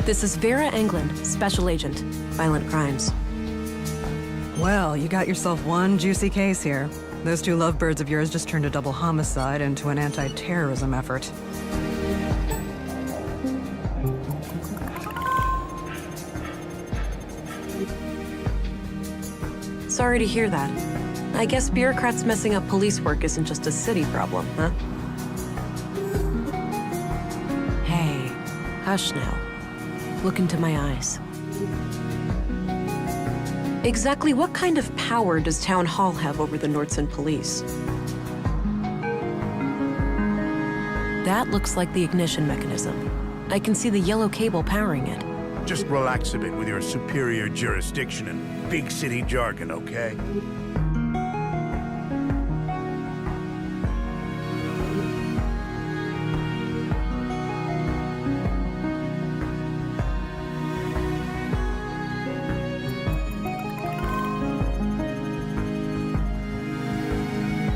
This is Vera Englund, Special Agent, Violent Crimes. Well, you got yourself one juicy case here. Those two lovebirds of yours just turned a double homicide into an anti-terrorism effort. Sorry to hear that. I guess bureaucrats messing up police work isn't just a city problem, huh? Hey, hush now. Look into my eyes. Exactly what kind of power does Town Hall have over the Nordson police? That looks like the ignition mechanism. I can see the yellow cable powering it. Just relax a bit with your superior jurisdiction and big city jargon, okay?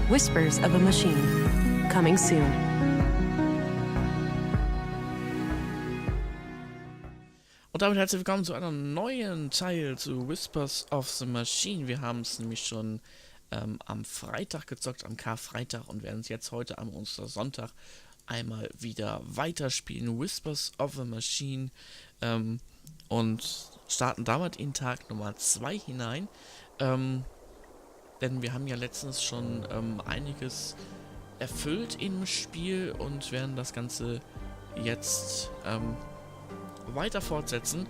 Whispers of a Machine. Coming soon. Und damit herzlich willkommen zu einem neuen Teil zu Whispers of the Machine. Wir haben es nämlich schon am Freitag gezockt, am Karfreitag, und werden es jetzt heute am Ostersonntag einmal wieder weiterspielen. Whispers of the Machine. Und starten damit in Tag Nummer 2 hinein. Denn wir haben ja letztens schon einiges erfüllt im Spiel und werden das Ganze jetzt weiter fortsetzen.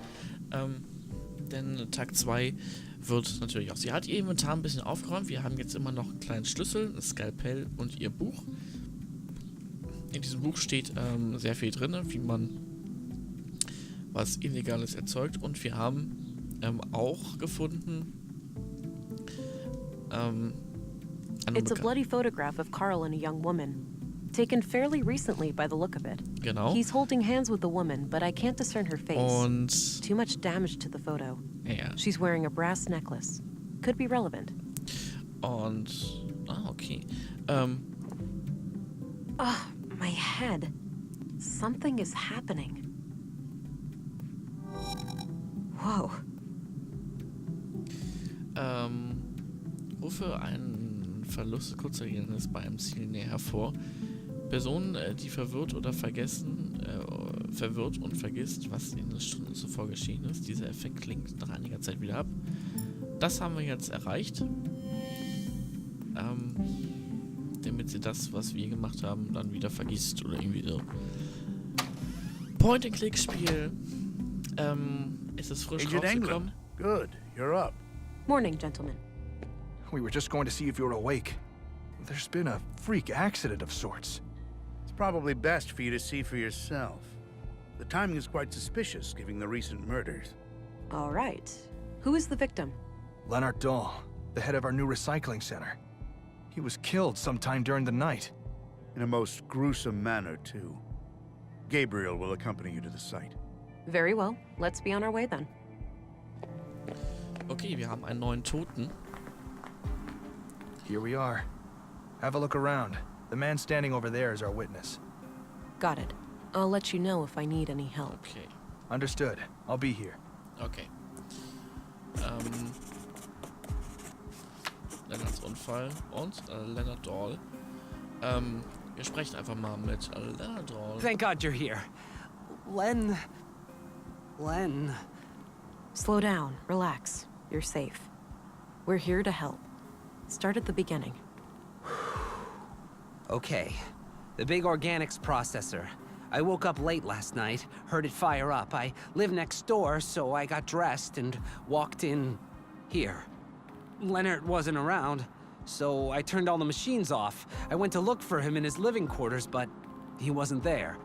Denn Tag 2 wird natürlich auch... Sie hat ihr Inventar ein bisschen aufgeräumt. Wir haben jetzt immer noch einen kleinen Schlüssel, ein Skalpell und ihr Buch. In diesem Buch steht sehr viel drin, wie man was Illegales erzeugt. Und wir haben auch gefunden... It's a bloody photograph of Carl and a young woman. Taken fairly recently by the look of it. Genau. He's holding hands with the woman, but I can't discern her face. Und... Too much damage to the photo. Ja. She's wearing a brass necklace. Could be relevant. Und... okay. My head. Something is happening. Whoa. Rufe einen Verlust kurzer Erinnernis bei einem Ziel näher hervor. Personen, die verwirrt und vergisst, was in den Stunden zuvor geschehen ist. Dieser Effekt klingt nach einiger Zeit wieder ab. Das haben wir jetzt erreicht. Damit sie das, was wir gemacht haben, dann wieder vergisst oder irgendwie so. Point-and-Click-Spiel. Ist es frisch rausgekommen? Good, you're up. Morning, gentlemen. We were just going to see if you're awake. There's been a freak accident of sorts. It's probably best for you to see for yourself. The timing is quite suspicious, given the recent murders. All right. Who is the victim? Leonard Dahl, the head of our new recycling center. He was killed sometime during the night. In a most gruesome manner, too. Gabriel will accompany you to the site. Very well. Let's be on our way then. Okay, wir haben einen neuen Toten. Here we are. Have a look around. The man standing over there is our witness. Got it. I'll let you know if I need any help. Okay. Understood. I'll be here. Okay. Lennarts Unfall und Leonard Dahl. Wir sprechen einfach mal mit Leonard Dahl. Thank God you're here. Len... Slow down. Relax. You're safe. We're here to help. Start at the beginning. Okay. The big organics processor. I woke up late last night, heard it fire up. I live next door, so I got dressed and walked in here. Leonard wasn't around, so I turned all the machines off. I went to look for him in his living quarters, but he wasn't there.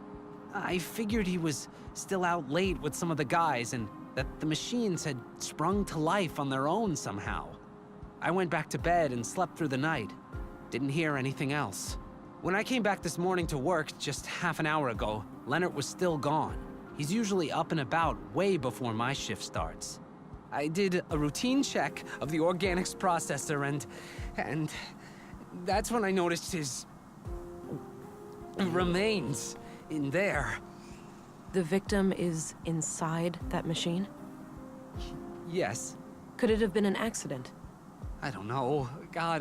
I figured he was still out late with some of the guys and that the machines had sprung to life on their own somehow. I went back to bed and slept through the night. Didn't hear anything else. When I came back this morning to work just half an hour ago, Leonard was still gone. He's usually up and about way before my shift starts. I did a routine check of the organics processor and that's when I noticed his remains in there. The victim is inside that machine? Yes. Could it have been an accident? I don't know. God,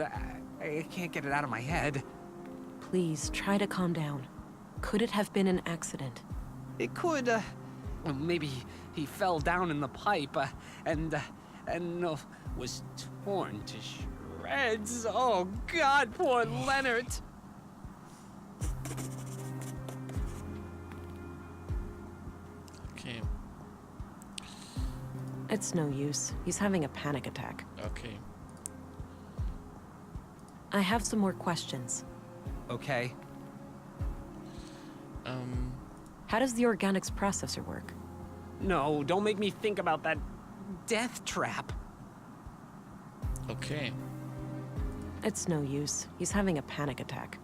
I can't get it out of my head. Please, try to calm down. Could it have been an accident? It could, well, maybe he fell down in the pipe, and was torn to shreds. Oh, God, poor Leonard. Okay, It's no use. He's having a panic attack. okay. I have some more questions. Okay. How does the organics processor work? No, don't make me think about that death trap. Okay. It's no use. He's having a panic attack.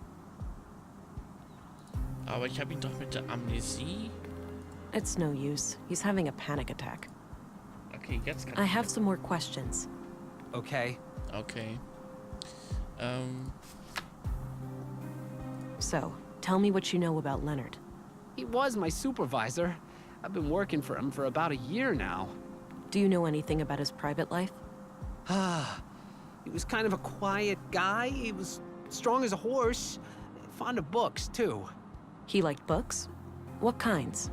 Aber ich habe ihn doch mit der Amnesie. It's no use. He's having a panic attack. Okay, jetzt kann I ich. have some more questions. Okay. Okay. So, tell me what you know about Leonard. He was my supervisor. I've been working for him for about a year now. Do you know anything about his private life? He was kind of a quiet guy. He was strong as a horse. Fond of books, too. He liked books? What kinds?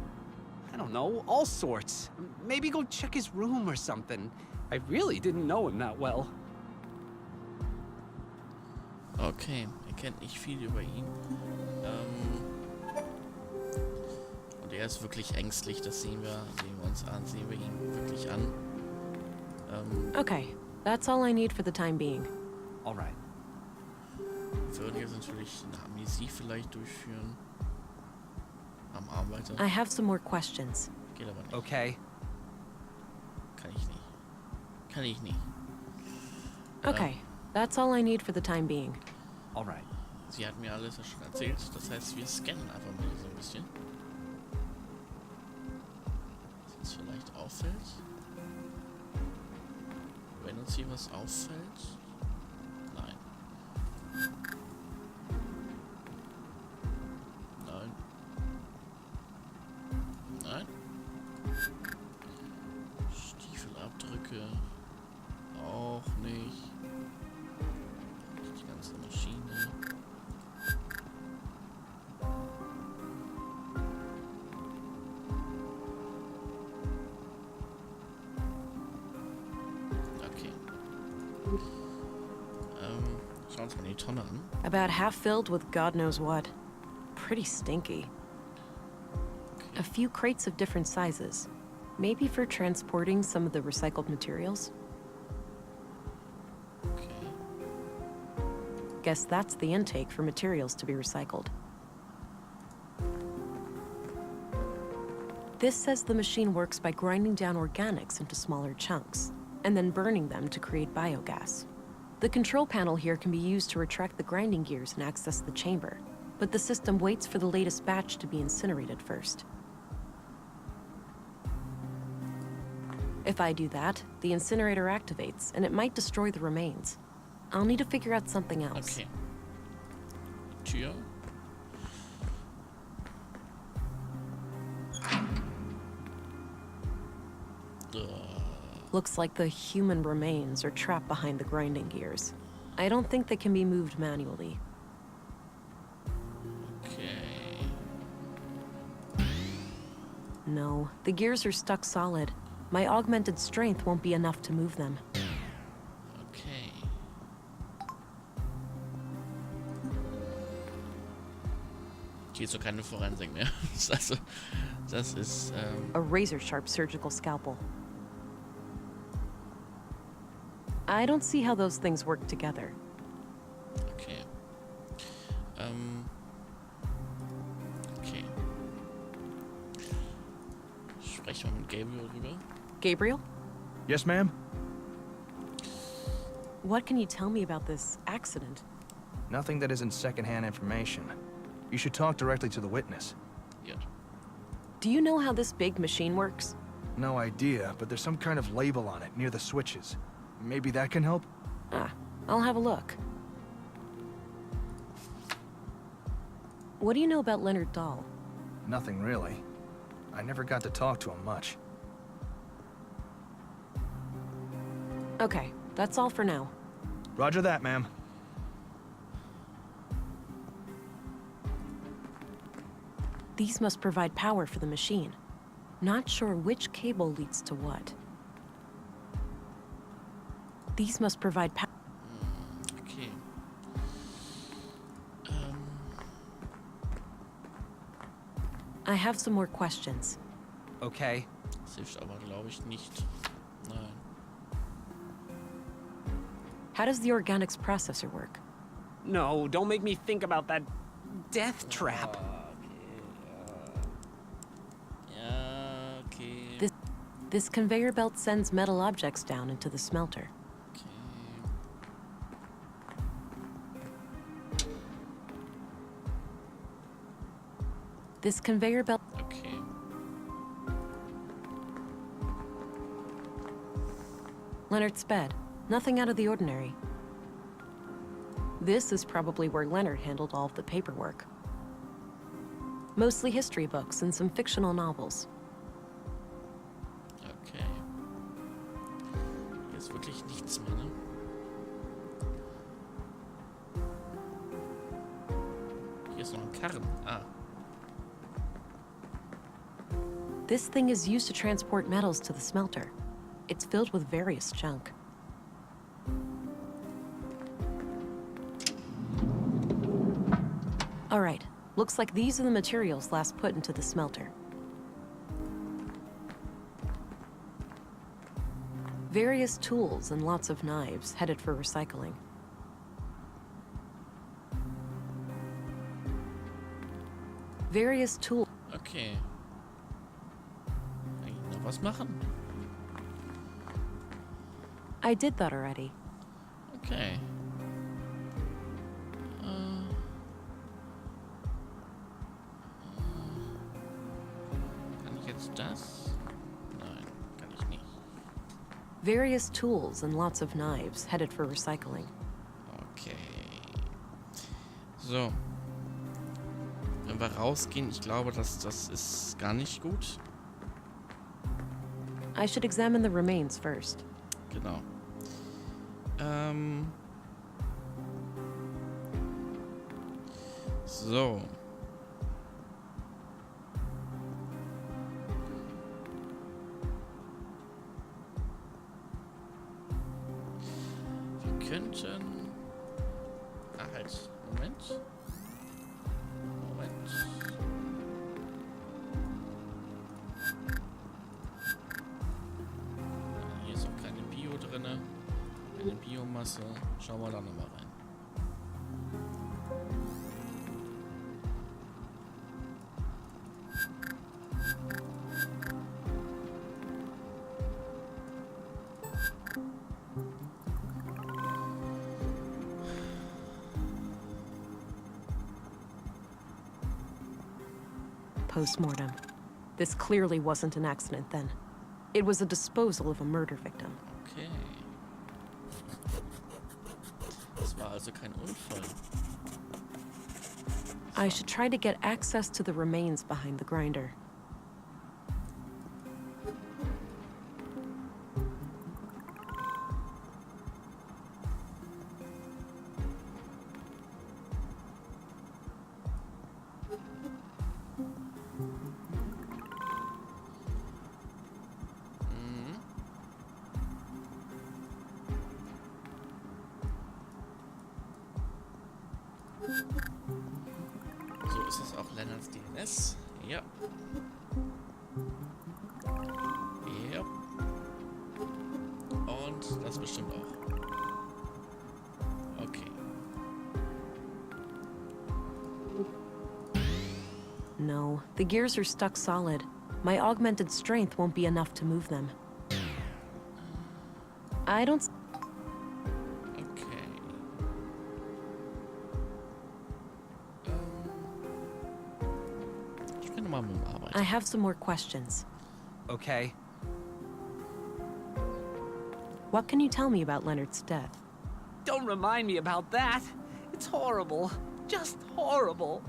I don't know, all sorts. Maybe go check his room or something. I really didn't know him that well. Okay, er kennt nicht viel über ihn. Und er ist wirklich ängstlich, das sehen wir uns an, sehen wir ihn wirklich an. Okay, that's all I need for the time being. All right. Wir würden jetzt natürlich eine Amnesie vielleicht durchführen. Am Arm weiter. I have some more questions. Geht aber nicht. Okay. Kann ich nicht. Kann ich nicht. Okay, that's all I need for the time being. All right. Sie hat mir alles ja schon erzählt. Das heißt, wir scannen einfach mal so ein bisschen. Was uns vielleicht auffällt. Wenn uns hier was auffällt. Nein. Nein. Nein. Stiefelabdrücke. Auch nicht. Die ganze Maschine. Okay. Schauen wir uns mal die Tonne an. About half filled with God knows what. Pretty stinky. A few crates of different sizes. Maybe for transporting some of the recycled materials. Okay. Guess that's the intake for materials to be recycled. This says the machine works by grinding down organics into smaller chunks, and then burning them to create biogas. The control panel here can be used to retract the grinding gears and access the chamber, but the system waits for the latest batch to be incinerated first. If I do that, the incinerator activates, and it might destroy the remains. I'll need to figure out something else. Okay. Tür. Looks like the human remains are trapped behind the grinding gears. I don't think they can be moved manually. Okay. No, the gears are stuck solid. My augmented strength won't be enough to move them. Okay. Hier ist so keine Forensik mehr. Also, das ist, A razor-sharp surgical scalpel. I don't see how those things work together. okay. Okay. Sprechen wir mit Gabriel rüber. Gabriel, Yes, ma'am? what can you tell me about this accident? Nothing that isn't secondhand information. You should talk directly to the witness. Hier. Do you know how this big machine works? No idea, but there's some kind of label on it near the switches. Maybe that can help? Ah, I'll have a look. What do you know about Leonard Dahl? Nothing really. I never got to talk to him much. Okay, that's all for now. Roger that, ma'am. These must provide power for the machine. Not sure which cable leads to what. These must provide power. Okay. I have some more questions. Okay. Das hilft aber, glaube ich, nicht. Nein. How does the organics processor work? No, don't make me think about that death trap. Ja, okay. This conveyor belt sends metal objects down into the smelter. Okay. This conveyor belt. Okay. Leonard's bed. Nothing out of the ordinary. This is probably where Leonard handled all of the paperwork. Mostly history books and some fictional novels. Okay. Hier ist wirklich nichts mehr, ne? Hier ist noch ein Karren. Ah. This thing is used to transport metals to the smelter. It's filled with various junk. All right, looks like these are the materials last put into the smelter. Various tools and lots of knives headed for recycling. Various tools. Okay. Kann ich noch was machen? I did that already. Okay. Kann ich jetzt das? Nein, kann ich nicht. Various tools and lots of knives headed for recycling. Okay. So. Wenn wir rausgehen, ich glaube, das ist gar nicht gut. I should examine the remains first. Genau. So. Wir könnten... Ah, halt. Moment. Moment. Hier ist auch keine Bio drinne. Eine Biomasse. Schauen wir da nochmal rein. Post-mortem. This clearly wasn't an accident then. It was a disposal of a murder victim. Okay. Das war also kein Unfall. I should try to get access to the remains behind the grinder. So ist es auch Lennarts DNS. Ja. Ja. Und das bestimmt auch. Okay. No, the gears are stuck solid. My augmented strength won't be enough to move them. I don't... Okay. Ich könnte mal mit dem Arbeiten. I have some more questions. Okay. What can you tell me about Leonard's death? Don't remind me about that. It's horrible. Just horrible.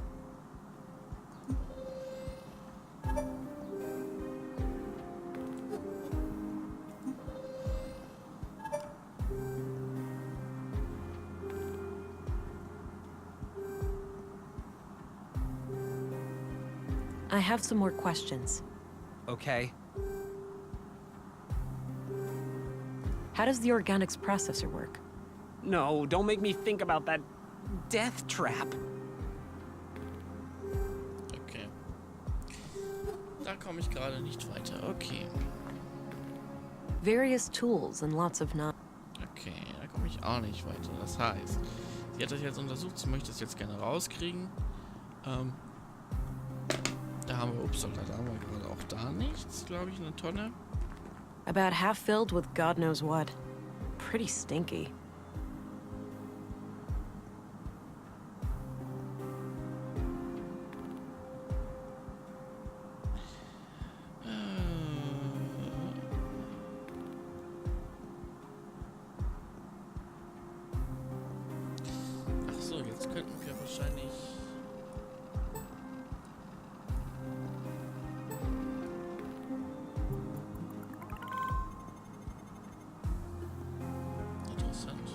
I have some more questions. Okay. How does the organics processor work? No, don't make me think about that death trap. Okay. Da komme ich gerade nicht weiter. Okay. Various tools and lots of knobs. Okay, da komme ich auch nicht weiter. Das heißt, sie hat das jetzt untersucht, sie möchte es jetzt gerne rauskriegen. Da haben wir, ups, da haben wir gerade auch da nichts, glaube ich, eine Tonne. About half filled with God knows what. Pretty stinky. Ach so, jetzt könnten wir wahrscheinlich... Interessant.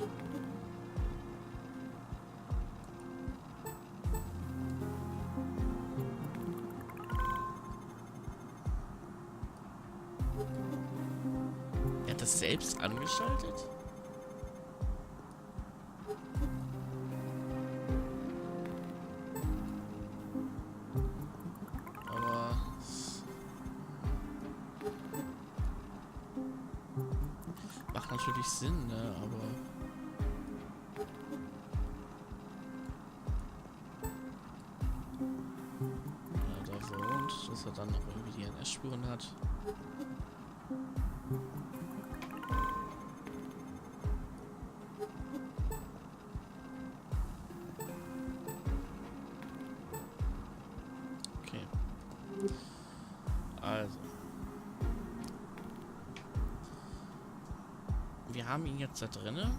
Er hat das selbst angeschaltet? Aber... Macht natürlich Sinn, ne? Aber... Ja, da wohnt, dass er dann noch irgendwie die NS-Spuren hat. Okay. Also. Wir haben ihn jetzt da drinne.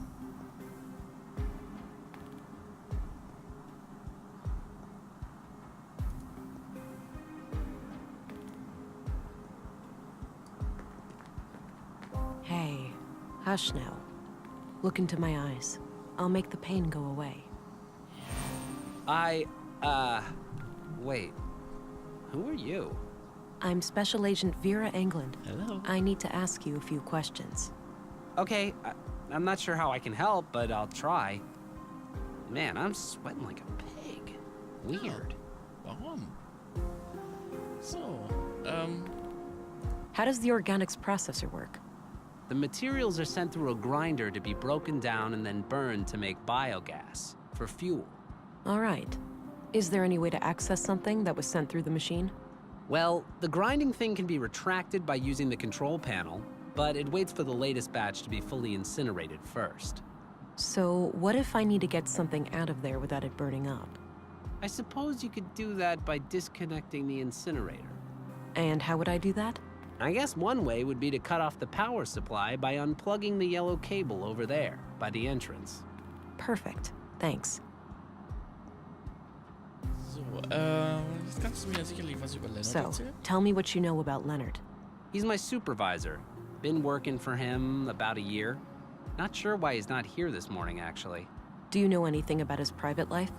Hey, hush now. Look into my eyes. I'll make the pain go away. Wait. Who are you? I'm Special Agent Vera England. Hello. I need to ask you a few questions. Okay, I'm not sure how I can help, but I'll try. Man, I'm sweating like a pig. Weird. Warum? So, How does the organics processor work? The materials are sent through a grinder to be broken down and then burned to make biogas for fuel. All right. Is there any way to access something that was sent through the machine? Well, the grinding thing can be retracted by using the control panel, but it waits for the latest batch to be fully incinerated first. So, what if I need to get something out of there without it burning up? I suppose you could do that by disconnecting the incinerator. And how would I do that? I guess one way would be to cut off the power supply by unplugging the yellow cable over there, by the entrance. Perfect. Thanks. so, jetzt kannst du mir sicherlich was über Leonard So, erzählen. tell me what you know about Leonard. He's my supervisor. Been working for him about a year. Not sure why he's not here this morning, actually. Do you know anything about his private life?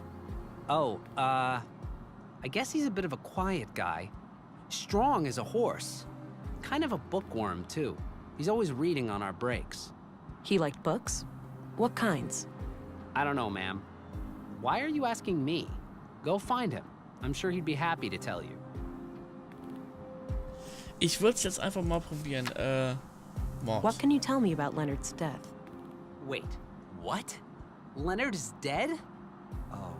Oh, I guess he's a bit of a quiet guy. Strong as a horse. Kind of a bookworm, too. He's always reading on our breaks. He liked books? What kinds? I don't know, ma'am. Why are you asking me? Go find him. I'm sure he'd be happy to tell you. Ich würde es jetzt einfach mal probieren. Mord. What can you tell me about Leonard's death? Wait, what? Leonard is dead? Oh.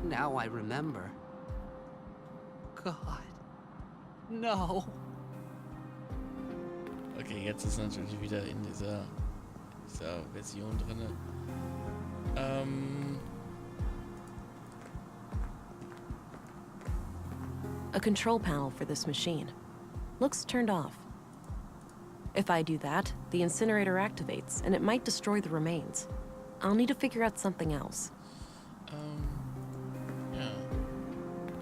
Now I remember. God. No. Okay, jetzt ist natürlich wieder in dieser Version drinne. A control panel for this machine. Looks turned off. If I do that, the incinerator activates, and it might destroy the remains. I'll need to figure out something else. Ja.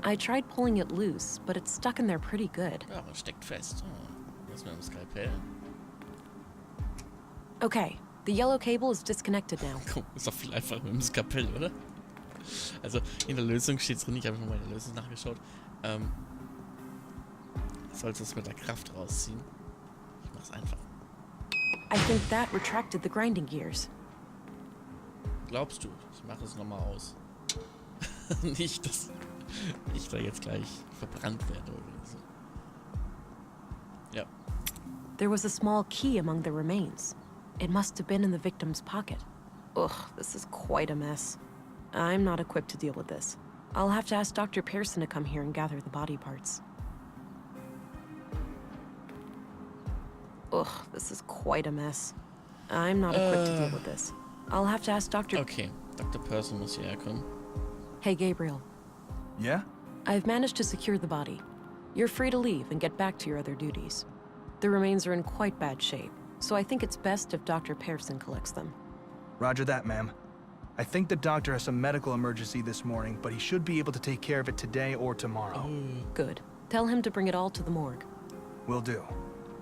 I tried pulling it loose, but it's stuck in there pretty good. Ja, aber steckt fest. Oh, was mit dem Skalpell? Okay, the yellow cable is disconnected now. Komm, ist doch viel einfacher mit dem Skalpell, oder? Also, in der Lösung steht drin, ich habe nochmal in der Lösung nachgeschaut. Sollst du es mit der Kraft rausziehen? Ich mach's einfach. I think that retracted the grinding gears. Glaubst du? Ich mache es nochmal aus. Nicht, dass ich da jetzt gleich verbrannt werde oder so. Ja. There was a small key among the remains. It must have been in the victim's pocket. Ugh, this is quite a mess. I'm not equipped to deal with this. I'll have to ask Dr. Pearson to come here and gather the body parts. Ugh, this is quite a mess. I'm not equipped to deal with this. I'll have to ask Dr. Okay, Dr. Pearson muss hierher kommen. Hey, Gabriel. Yeah? I've managed to secure the body. You're free to leave and get back to your other duties. The remains are in quite bad shape, so I think it's best if Dr. Pearson collects them. Roger that, ma'am. I think the doctor has some medical emergency this morning, but he should be able to take care of it today or tomorrow. Good. Tell him to bring it all to the morgue. Will do.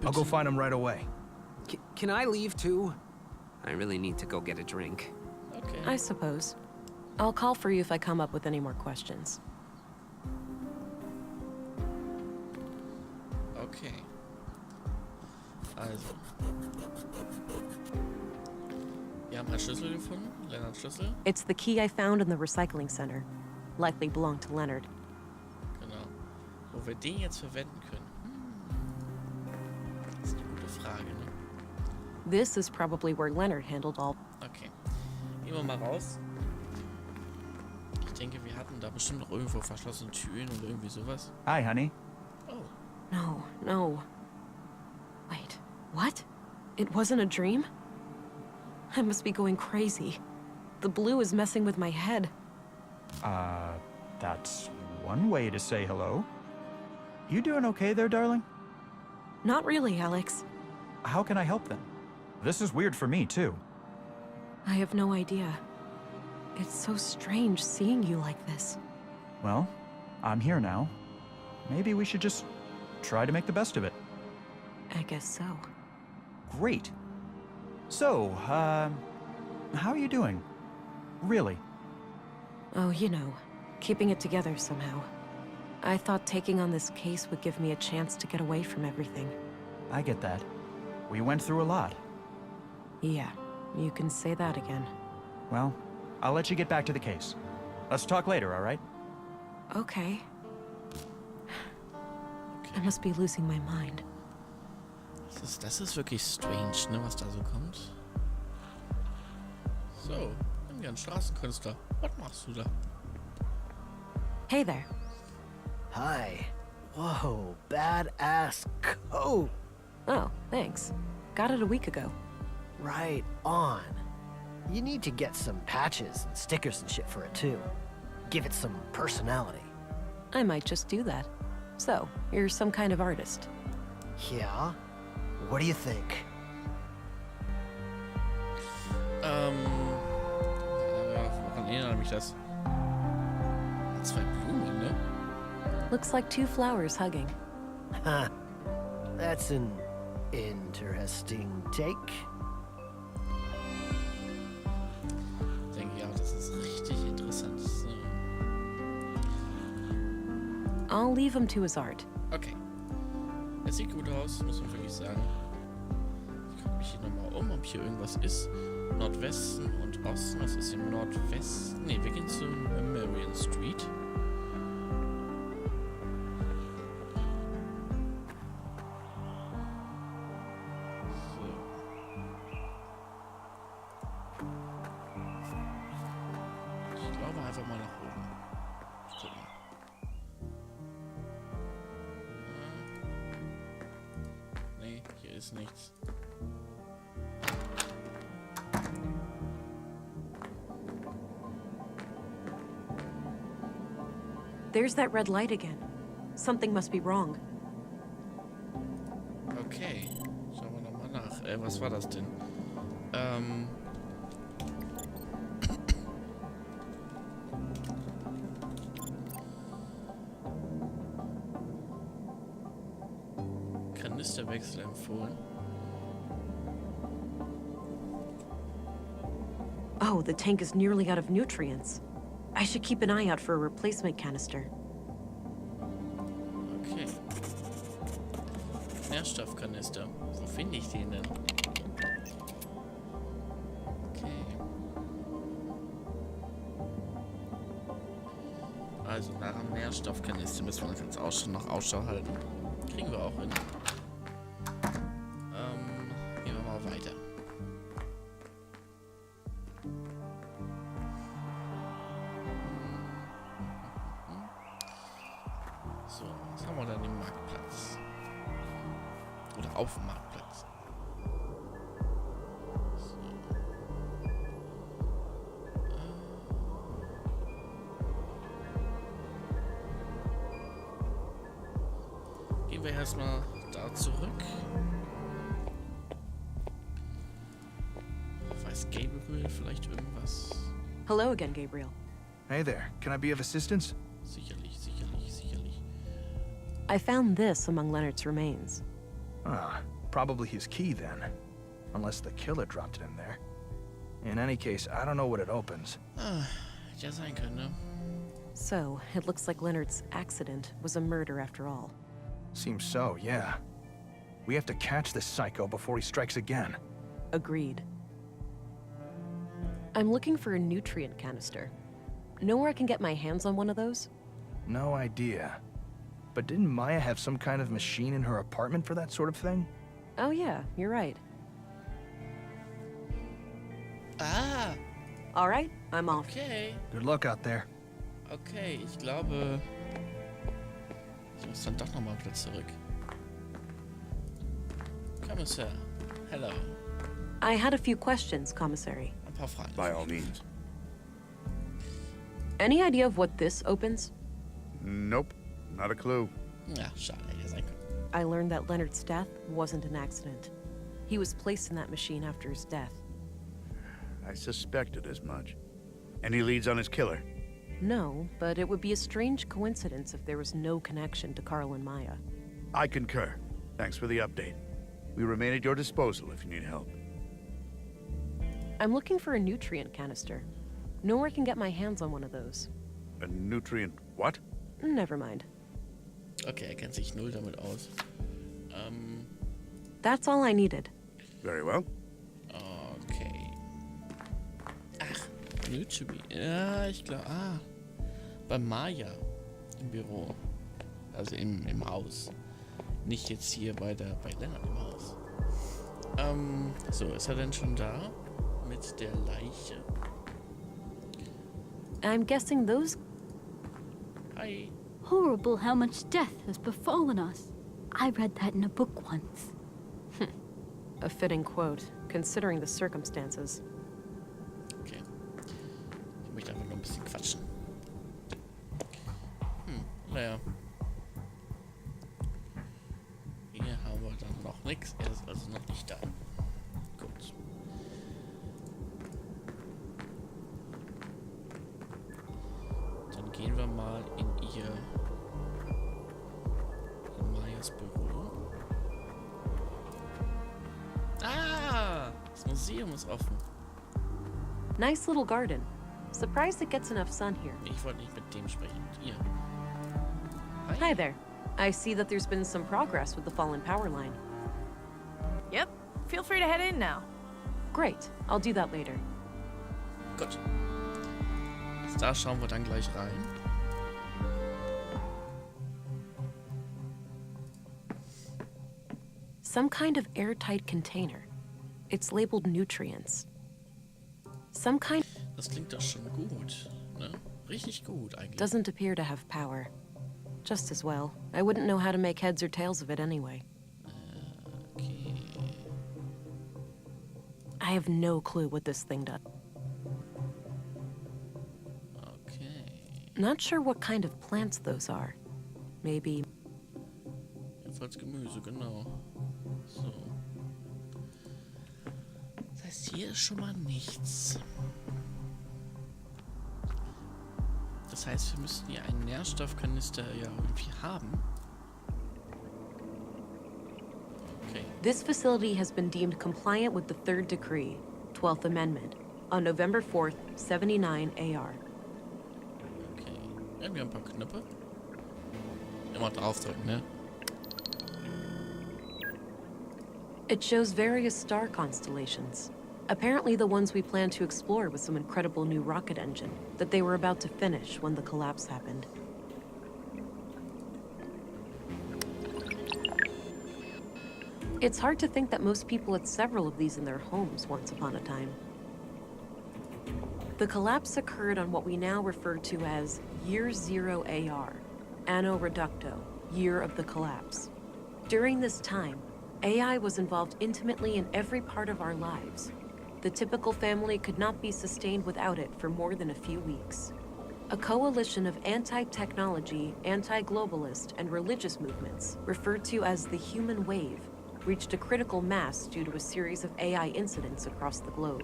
I'll go find him right away. Can I leave too? I really need to go get a drink. Okay. I suppose. I'll call for you if I come up with any more questions. Okay. Also. Wir haben einen Schlüssel gefunden. Lennarts Schlüssel. It's the key I found in the recycling center. Likely belonged to Leonard. Genau. Wo wir den jetzt verwenden können. Das ist eine gute Frage, ne? This is probably where Leonard handled all. Okay. Gehen wir mal raus. Ich denke, wir hatten da bestimmt noch irgendwo verschlossene Türen oder irgendwie sowas. Hi, honey. Oh. No, no. Wait, what? It wasn't a dream? I must be going crazy. The blue is messing with my head. That's one way to say hello. You doing okay there, darling? Not really, Alex. How can I help then? This is weird for me, too. I have no idea. It's so strange seeing you like this. Well, I'm here now. Maybe we should just try to make the best of it. I guess so. Great. So, how are you doing? Really? Oh, you know, keeping it together somehow. I thought taking on this case would give me a chance to get away from everything. I get that. We went through a lot. Yeah, you can say that again. Well, I'll let you get back to the case. Let's talk later, all right? Okay. I must be losing my mind. Das ist wirklich strange, ne, was da so kommt. So, nimm dir einen Straßenkünstler. Was machst du da? Hey there. Hi. Whoa, badass coat. Oh, thanks. Got it a week ago. Right on. You need to get some patches and stickers and shit for it too. Give it some personality. I might just do that. So, you're some kind of artist. Yeah? What do you think? Woran erinnert mich das? Zwei Blumen, ne? Looks like two flowers hugging. Huh. That's an interesting take. Ich denke, ja, das ist richtig interessant. So. I'll leave him to his art. Okay. Es sieht gut aus, muss man wirklich sagen. Ich gucke mich hier nochmal um, ob hier irgendwas ist. Nordwesten und Osten. Was ist im Nordwesten? Ne, wir gehen zu Marion Street. So. Ich glaube einfach mal nach oben. Ich guck mal. Nee, hier ist nichts. There's that red light again. Something must be wrong. Okay. Schauen wir nochmal nach. Was war das denn? Kanisterwechsel empfohlen. Oh, the tank is nearly out of nutrients. I should keep an eye out for a replacement canister. Okay. Nährstoffkanister. Wo finde ich den denn? Okay. Also nach einem Nährstoffkanister müssen wir uns jetzt auch schon noch Ausschau halten. Kriegen wir auch hin. Gehen wir mal weiter. So, was haben wir dann im Marktplatz? Oder auf dem Marktplatz. So. Gehen wir erstmal da zurück. Weiß Gabriel vielleicht irgendwas? Hello again, Gabriel. Hey there, can I be of assistance? Sicherlich. I found this among Leonard's remains. Ah, probably his key then. Unless the killer dropped it in there. In any case, I don't know what it opens. Hätte ja sein können, ne? So, it looks like Leonard's accident was a murder after all. Seems so, yeah. We have to catch this psycho before he strikes again. Agreed. I'm looking for a nutrient canister. Know where I can get my hands on one of those? No idea. But didn't Maya have some kind of machine in her apartment for that sort of thing? Oh yeah, you're right. Ah, All right, I'm off. okay. Good luck out there. Okay, ich glaube... Ich muss dann doch nochmal Platz zurück. Kommissar, hello. I had a few questions, Commissary. Ein paar Fragen. By all means. Any idea of what this opens? Nope, not a clue. Ja, schade, hätte sein können. I learned that Leonard's death wasn't an accident. He was placed in that machine after his death. I suspected as much. Any leads on his killer? No, but it would be a strange coincidence if there was no connection to Carl and Maya. I concur. Thanks for the update. We remain at your disposal if you need help. I'm looking for a nutrient canister. Know where I can get my hands on one of those. A nutrient what? Never mind. Okay, er kennt sich null damit aus. That's all I needed. Very well. Okay. Ach, YouTube. Ja, ich glaube. Ah, bei Maya im Büro. Also im Haus. Nicht jetzt hier bei Lennart im Haus. So, ist er denn schon da? Mit der Leiche. I'm guessing those... Hi. Horrible how much death has befallen us. I read that in a book once. A fitting quote, considering the circumstances. Okay. Ich möchte einfach nur ein bisschen quatschen. Naja. Hier haben wir dann noch nichts. Er ist also noch nicht da. Gut. Dann gehen wir mal in Mayas Büro. Ah! Das Museum ist offen. Nice little garden. Surprised it gets enough sun here. Ich wollte nicht mit dem sprechen. Mit ihr. Hi there. I see that there's been some progress with the fallen power line. Yep. Feel free to head in now. Great. I'll do that later. Gut. Da schauen wir dann gleich rein. Some kind of airtight container. It's labeled nutrients. Some kind Das klingt doch schon gut, ne? Richtig gut eigentlich. doesn't appear to have power. Just as well. I wouldn't know how to make heads or tails of it anyway. Okay. I have no clue what this thing does. Okay. Not sure what kind of plants those are. Maybe Jedenfalls Gemüse, genau. So. Das heißt, hier ist schon mal nichts. Das heißt, wir müssten hier einen Nährstoffkanister ja irgendwie haben. Okay. this facility has been deemed compliant with the Third Decree, 12th Amendment, on November 4th, 79 AR. Okay. Ja, wir haben ein paar Knöpfe. Immer draufdrücken, ne? It shows various star constellations. Apparently the ones we plan to explore with some incredible new rocket engine that they were about to finish when the collapse happened. It's hard to think that most people had several of these in their homes once upon a time. The collapse occurred on what we now refer to as Year Zero AR, Anno Reducto, Year of the Collapse. During this time, AI was involved intimately in every part of our lives. The typical family could not be sustained without it for more than a few weeks. A coalition of anti-technology, anti-globalist, and religious movements, referred to as the Human Wave, reached a critical mass due to a series of AI incidents across the globe.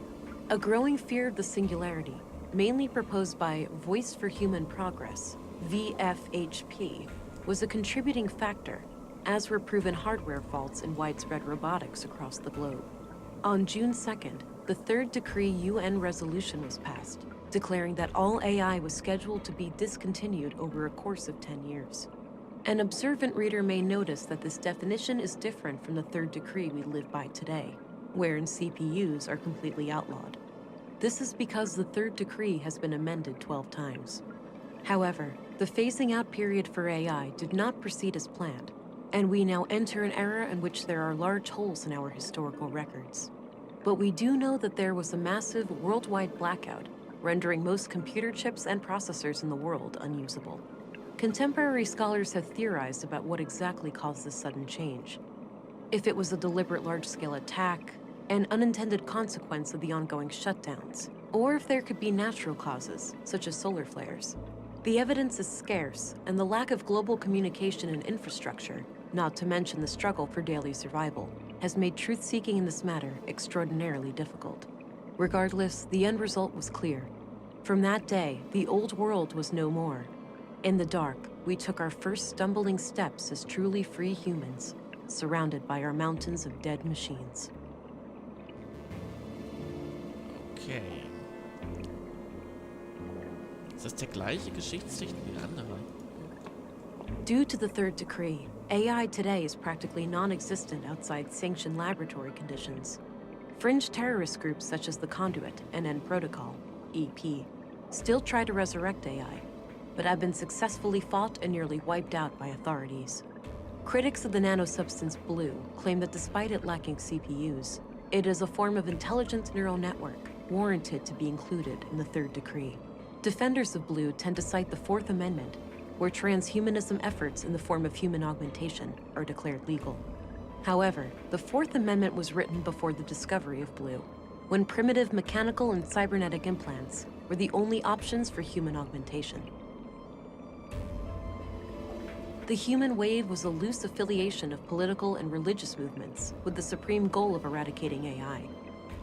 A growing fear of the singularity, mainly proposed by Voice for Human Progress, VFHP, was a contributing factor, as were proven hardware faults in widespread robotics across the globe. On June 2nd, the third decree UN resolution was passed, declaring that all AI was scheduled to be discontinued over a course of 10 years. An observant reader may notice that this definition is different from the third decree we live by today, wherein CPUs are completely outlawed. This is because the third decree has been amended 12 times. However, the phasing out period for AI did not proceed as planned, and we now enter an era in which there are large holes in our historical records. But we do know that there was a massive worldwide blackout, rendering most computer chips and processors in the world unusable. Contemporary scholars have theorized about what exactly caused this sudden change. If it was a deliberate large-scale attack, an unintended consequence of the ongoing shutdowns, or if there could be natural causes, such as solar flares. The evidence is scarce, and the lack of global communication and infrastructure, not to mention the struggle for daily survival, has made truth-seeking in this matter extraordinarily difficult. Regardless, the end result was clear. From that day, the old world was no more. In the dark, we took our first stumbling steps as truly free humans, surrounded by our mountains of dead machines. Okay. Ist das der gleiche Geschichtstext wie die andere? Due to the third decree, AI today is practically non-existent outside sanctioned laboratory conditions. Fringe terrorist groups such as the Conduit and End Protocol, EP, still try to resurrect AI, but have been successfully fought and nearly wiped out by authorities. Critics of the nanosubstance Blue claim that despite it lacking CPUs, it is a form of intelligent neural network warranted to be included in the third decree. Defenders of Blue tend to cite the Fourth Amendment, where transhumanism efforts in the form of human augmentation are declared legal. However, the Fourth Amendment was written before the discovery of Blue, when primitive mechanical and cybernetic implants were the only options for human augmentation. The Human Wave was a loose affiliation of political and religious movements with the supreme goal of eradicating AI.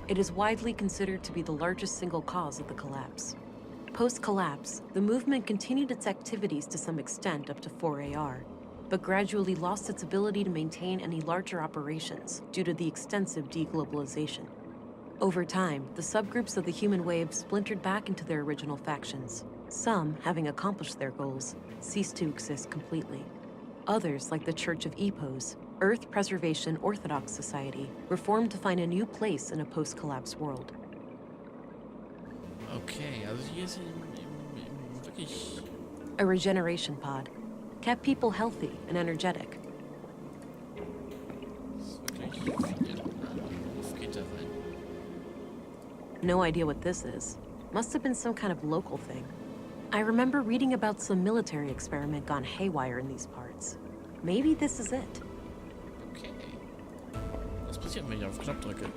It is widely considered to be the largest single cause of the collapse. Post-collapse, the movement continued its activities to some extent up to 4AR, but gradually lost its ability to maintain any larger operations due to the extensive deglobalization. Over time, the subgroups of the Human Wave splintered back into their original factions. Some, having accomplished their goals, ceased to exist completely. Others, like the Church of Epos, Earth Preservation Orthodox Society, were formed to find a new place in a post-collapse world. Okay, also hier ist wirklich... A regeneration pod kept people healthy and energetic. Ist wirklich viel. Auf geht da rein. No idea what this is. Must have been some kind of local thing. I remember reading about some military experiment gone haywire in these parts. Maybe this is it. Okay. Was passiert, wenn ich auf Knopf drücke?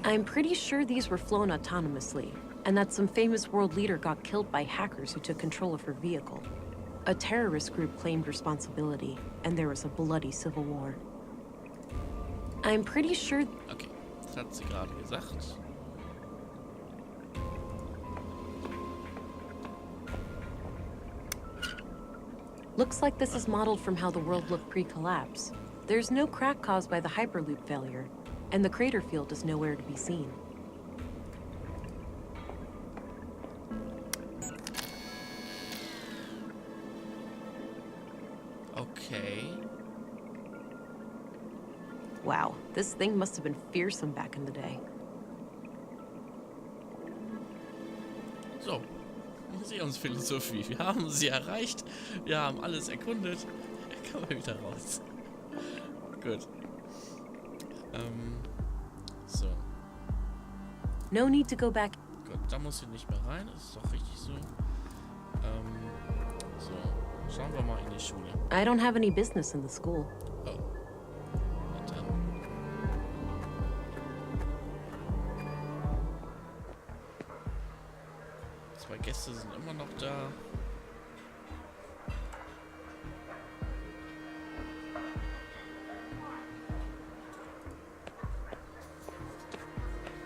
I'm pretty sure these were flown autonomously, and that some famous world leader got killed by hackers who took control of her vehicle. A terrorist group claimed responsibility, and there was a bloody civil war. I'm pretty sure... Okay, das hat sie gerade gesagt. Looks like this is modeled from how the world looked pre-collapse. There's no crack caused by the Hyperloop failure, and the crater field is nowhere to be seen. Okay. Wow, this thing must have been fearsome back in the day. So. Museumsphilosophie. Wir haben sie erreicht. Wir haben alles erkundet. Kann man wieder raus. Gut. So. No need to go back. Gut, da muss sie nicht mehr rein. Das ist doch richtig so. So. Schauen wir mal in die Schule. I don't have any business in the school. Oh. Und dann. Zwei Gäste sind immer noch da.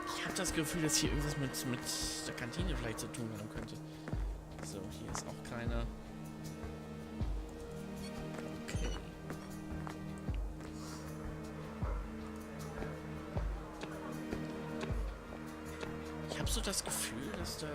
Ich habe das Gefühl, dass hier irgendwas mit der Kantine vielleicht zu tun haben könnte. So, hier ist auch keiner. Okay. Ich habe so das Gefühl, dass da...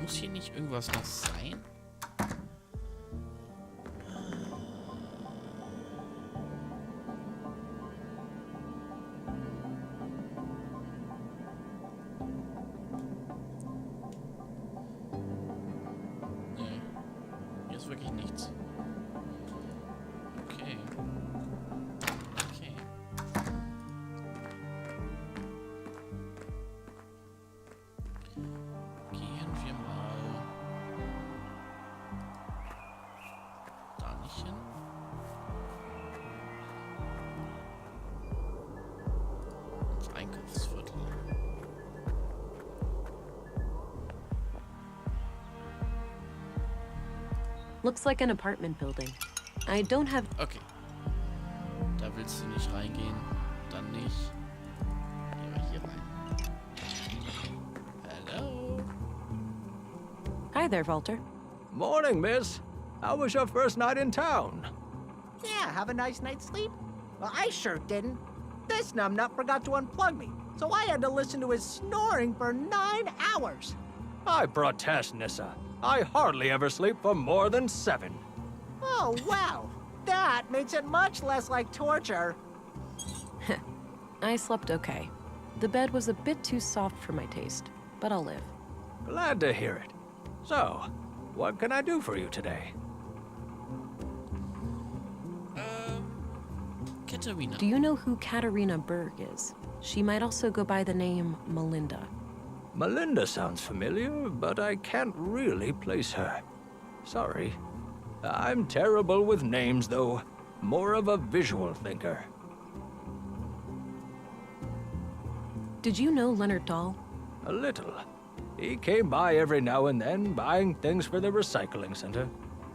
Muss hier nicht irgendwas noch sein? Nee. Hier ist wirklich nichts. Okay. Okay. Gehen wir mal da nicht hin. Ins Einkaufsviertel. Looks like an apartment building. I don't have... Okay. Da willst du nicht reingehen. Dann nicht. Gehen wir hier rein. Hello. Hi there, Walter. Morning, miss. How was your first night in town? Yeah, have a nice night's sleep? Well, I sure didn't. This numbnut forgot to unplug me, so I had to listen to his snoring for 9 hours. I protest, Nissa. I hardly ever sleep for more than 7. Oh, wow. That makes it much less like torture. I slept okay. The bed was a bit too soft for my taste, but I'll live. Glad to hear it. So, what can I do for you today? Katerina. Do you know who Katerina Berg is? She might also go by the name Melinda. Melinda sounds familiar, but I can't really place her. Sorry. I'm terrible with names, though. More of a visual thinker. Did you know Leonard Dahl? A little. He came by every now and then, buying things for the recycling center.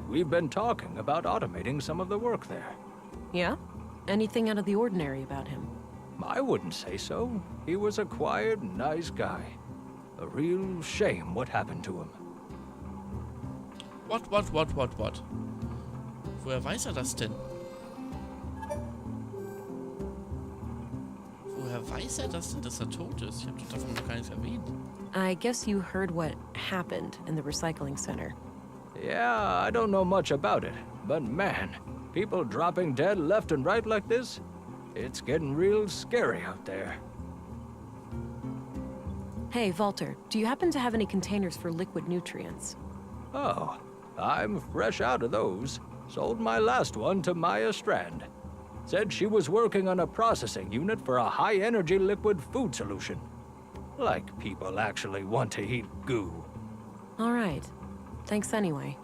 We've been talking about automating some of the work there. Yeah? Anything out of the ordinary about him? I wouldn't say so. He was a quiet, nice guy. A real shame what happened to him. What? Woher weiß er das denn? Woher weiß er das denn, dass er tot ist? Ich habe davon noch gar nichts erwähnt. I guess you heard what happened in the recycling center. Yeah, I don't know much about it, but man, people dropping dead left and right like this, it's getting real scary out there. Hey, Walter, do you happen to have any containers for liquid nutrients? Oh, I'm fresh out of those. Sold my last one to Maya Strand. Said she was working on a processing unit for a high-energy liquid food solution. Like people actually want to eat goo. All right. Thanks anyway.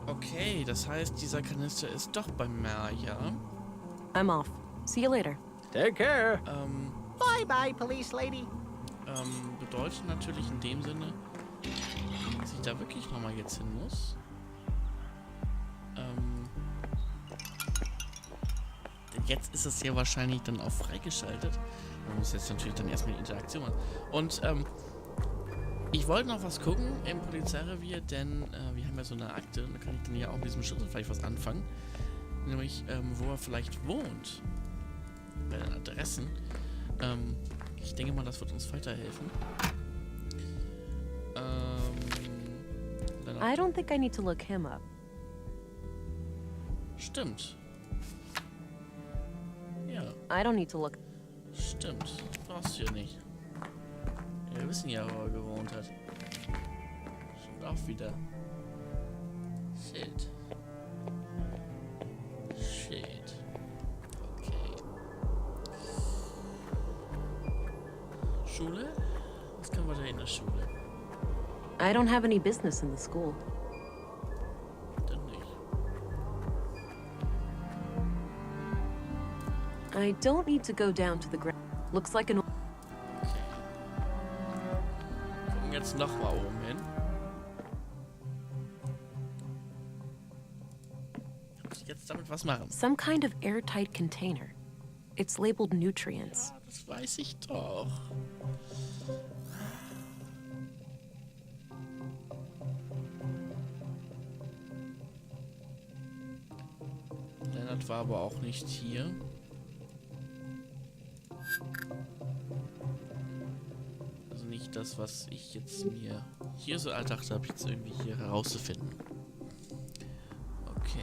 Okay, das heißt, dieser Kanister ist doch bei Maya. I'm off. See you later. Take care. Bye-bye, police lady. Bedeutet natürlich in dem Sinne, dass ich da wirklich nochmal jetzt hin muss. Denn jetzt ist es ja wahrscheinlich dann auch freigeschaltet. Man muss jetzt natürlich dann erstmal die Interaktion machen. Und ich wollte noch was gucken im Polizeirevier, denn wir haben ja so eine Akte und da kann ich dann ja auch mit diesem Schlüssel vielleicht was anfangen. Nämlich, wo er vielleicht wohnt. Bei den Adressen. Ich denke mal, das wird uns weiterhelfen. I don't think I need to look him up. Stimmt. Ja. I don't need to look. Stimmt. Brauchst du ja nicht. Wir wissen ja, wo er gewohnt hat. Stimmt auch wieder. Shit. Shit. Okay. Schule? Was können wir da in der Schule? I don't have any business in the school. Dann nicht. I don't need to go down to the ground. Looks like an. Gucken jetzt nochmal oben hin. Kann ich jetzt damit was machen? Some kind of airtight container. It's labeled nutrients. Ja, das weiß ich doch. Lennart war aber auch nicht hier. Also nicht das, was ich jetzt mir hier so erdacht habe, jetzt irgendwie hier herauszufinden. Okay.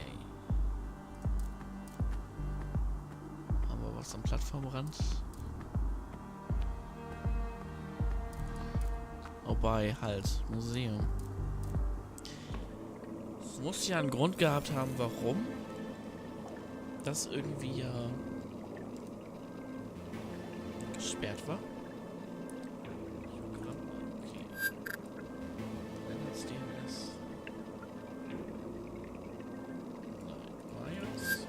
Haben wir was am Plattformrand? Wobei, halt, Museum. Es muss ja einen Grund gehabt haben, warum das irgendwie gesperrt war. Okay. Lennarts DNS. Nein, Myers.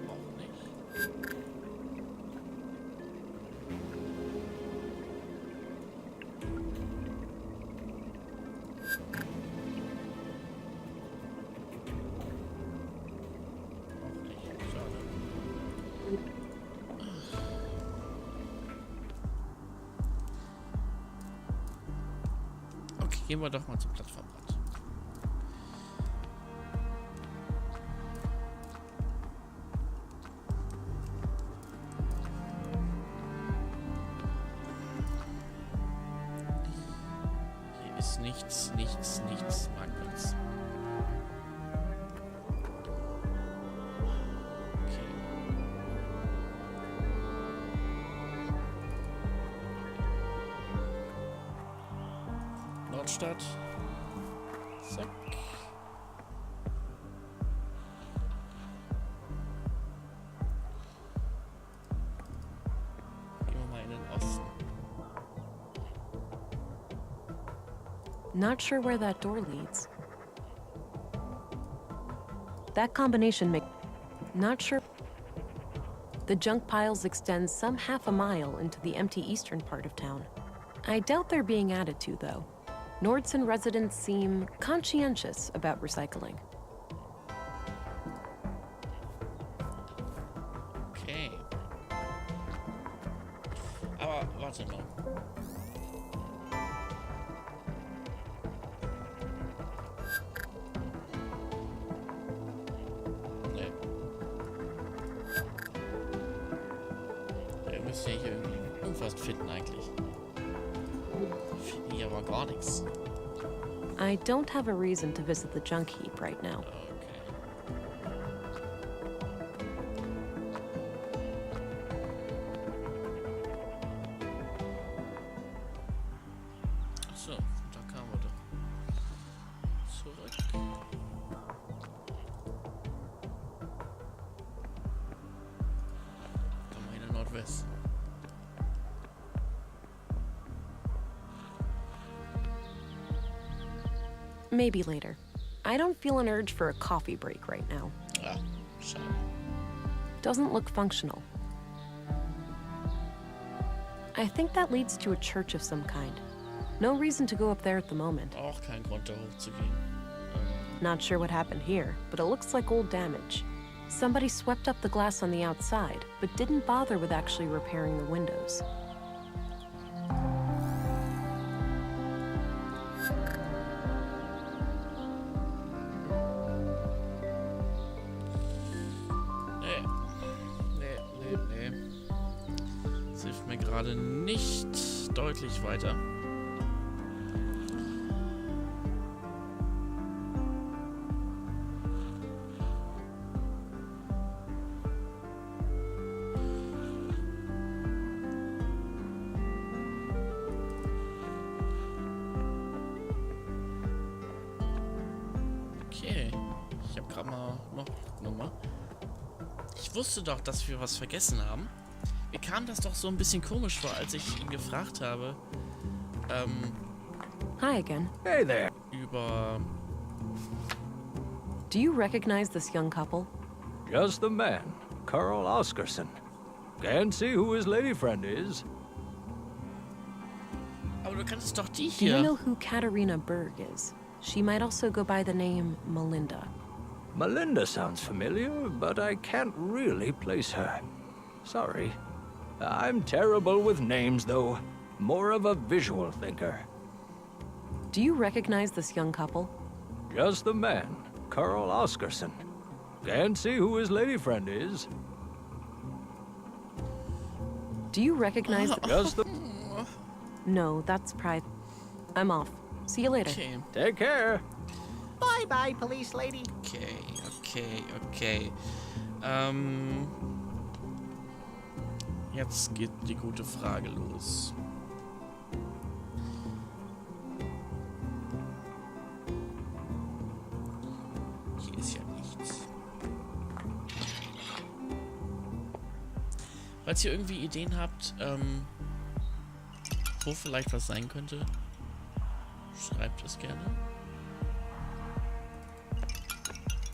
Auch nicht. Gehen wir doch mal zum Plattformrand. Hier ist nichts Marktplatz. Okay. Nordstadt. Zack. Gehen wir mal in den Osten. Not sure where that door leads. That combination make. Not sure. The junk piles extend some half a mile into the empty eastern part of town. I doubt they're being added to, though. Nordson residents seem conscientious about recycling. Okay. Aber warte mal. Nee. Wir müssen ja hier irgendwie irgendwas finden eigentlich. Finde ich aber gar nichts. I don't have a reason to visit the junk heap right now. Okay. Achso, da kamen wir doch. Zurück. Dann mal in den Nordwesten. Maybe later. I don't feel an urge for a coffee break right now. Ah, schade. Doesn't look functional. I think that leads to a church of some kind. No reason to go up there at the moment. Auch kein Grund, da hochzugehen. Not sure what happened here, but it looks like old damage. Somebody swept up the glass on the outside, but didn't bother with actually repairing the windows. Nee. Das hilft mir gerade nicht deutlich weiter. Okay, ich habe gerade mal noch Nummer. Ich wusste doch, dass wir was vergessen haben. Mir kam das doch so ein bisschen komisch vor, als ich ihn gefragt habe. Hi again. Hey there. Über... Do you recognize this young couple? Just the man, Carl Oscarson. Can't see who his lady friend is. Aber du kannst doch die Do you hier. know who Katerina Berg is? She might also go by the name Melinda. Melinda sounds familiar, but I can't really place her. Sorry. I'm terrible with names, though. More of a visual thinker. Do you recognize this young couple? Just the man, Carl Oscarson. Can't see who his lady friend is. Do you recognize Just the... No, that's private. I'm off. See you later. Okay, Take care. Bye-bye, police lady. okay. Jetzt geht die gute Frage los. Hier ist ja nichts. Falls ihr irgendwie Ideen habt, wo vielleicht was sein könnte, schreibt es gerne.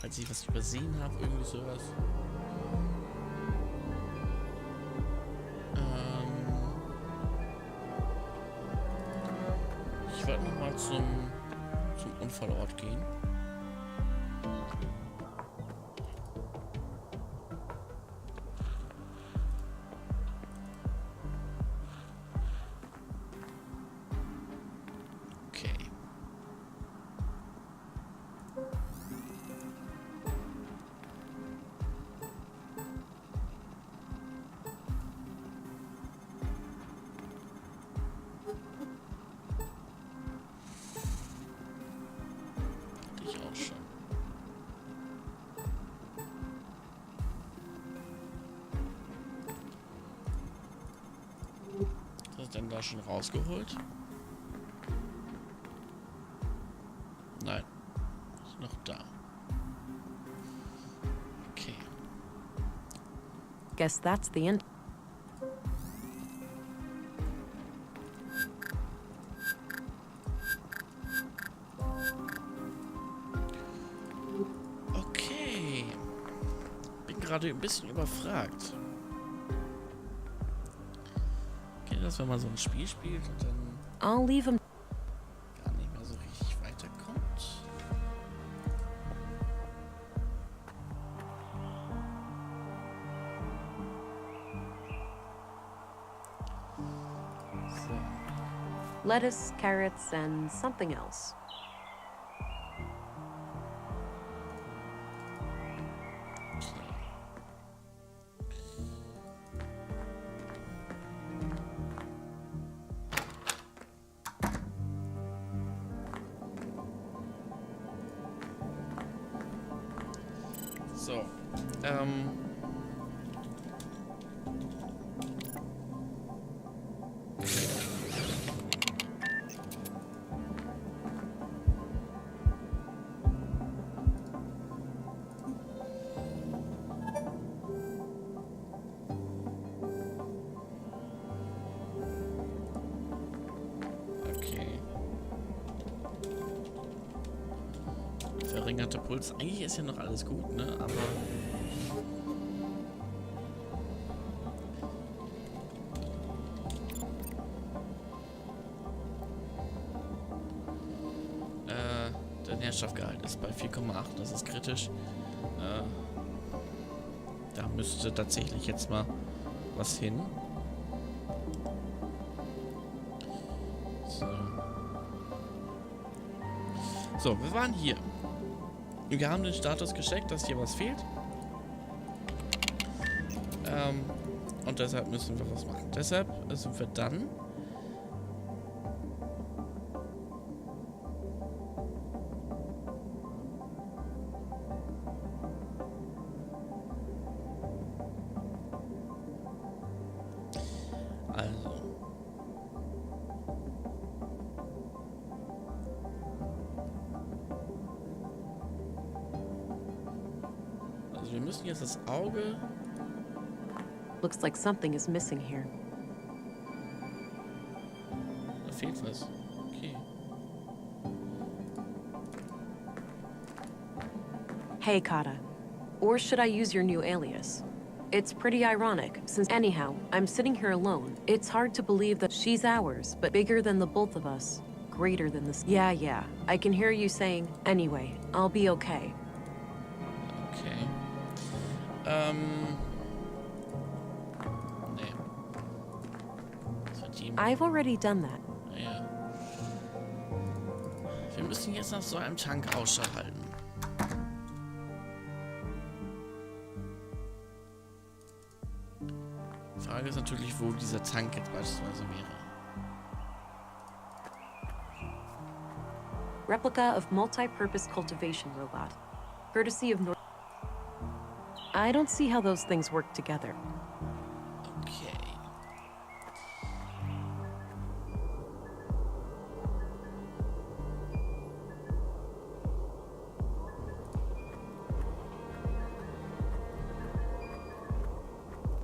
Falls ich was übersehen habe, irgendwie sowas. Ich wollte nochmal zum Unfallort gehen. Okay. Ich auch schon. Was ist denn da schon rausgeholt? Nein. Ist noch da. Okay. Guess that's the end. Okay. Bin gerade ein bisschen überfragt. Kennt ihr das, wenn man so ein Spiel spielt und dann I'll leave him. gar nicht mehr so richtig weiterkommt? So. Lettuce, carrots, and something else. So, okay. Verringerter Puls. Eigentlich ist ja noch alles gut, ne? Aber Nährstoffgehalt ist bei 4,8. Das ist kritisch. Da müsste tatsächlich jetzt mal was hin. So, wir waren hier. Wir haben den Status gecheckt, dass hier was fehlt. Und deshalb müssen wir was machen. Deshalb sind wir dann wir müssen jetzt das Auge. Looks like something is missing here. Da fehlt was. Okay. Hey, Kata. Or should I use your new alias? It's pretty ironic, since anyhow, I'm sitting here alone. It's hard to believe that she's ours, but bigger than the both of us. Greater than this. Yeah. I can hear you saying, anyway, I'll be okay. Okay. Nee. Das wird die. I've already done that. Ja. Wir müssen jetzt nach so einem Tank Ausschau halten. Frage ist natürlich, wo dieser Tank jetzt beispielsweise wäre. Replica of multi-purpose cultivation robot. Courtesy of North. I don't see how those things work together. Okay.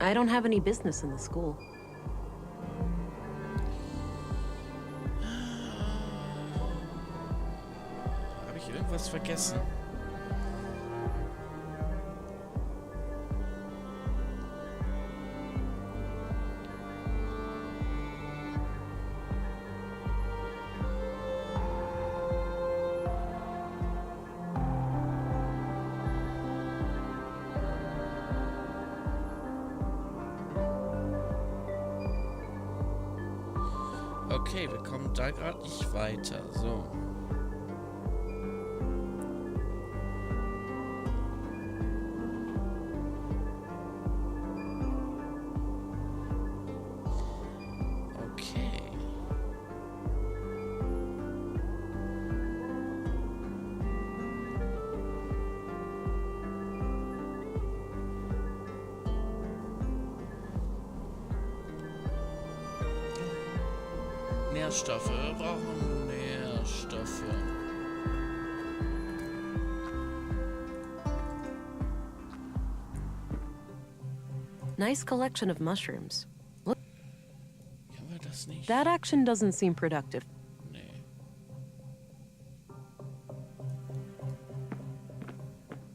I don't have any business in the school. Habe ich irgendwas vergessen? Okay, wir kommen da gerade nicht weiter. So. Okay. Nährstoffe. Wir brauchen Nährstoffe. Nice collection of mushrooms. Look, Können wir das nicht? that action doesn't seem productive. Nee.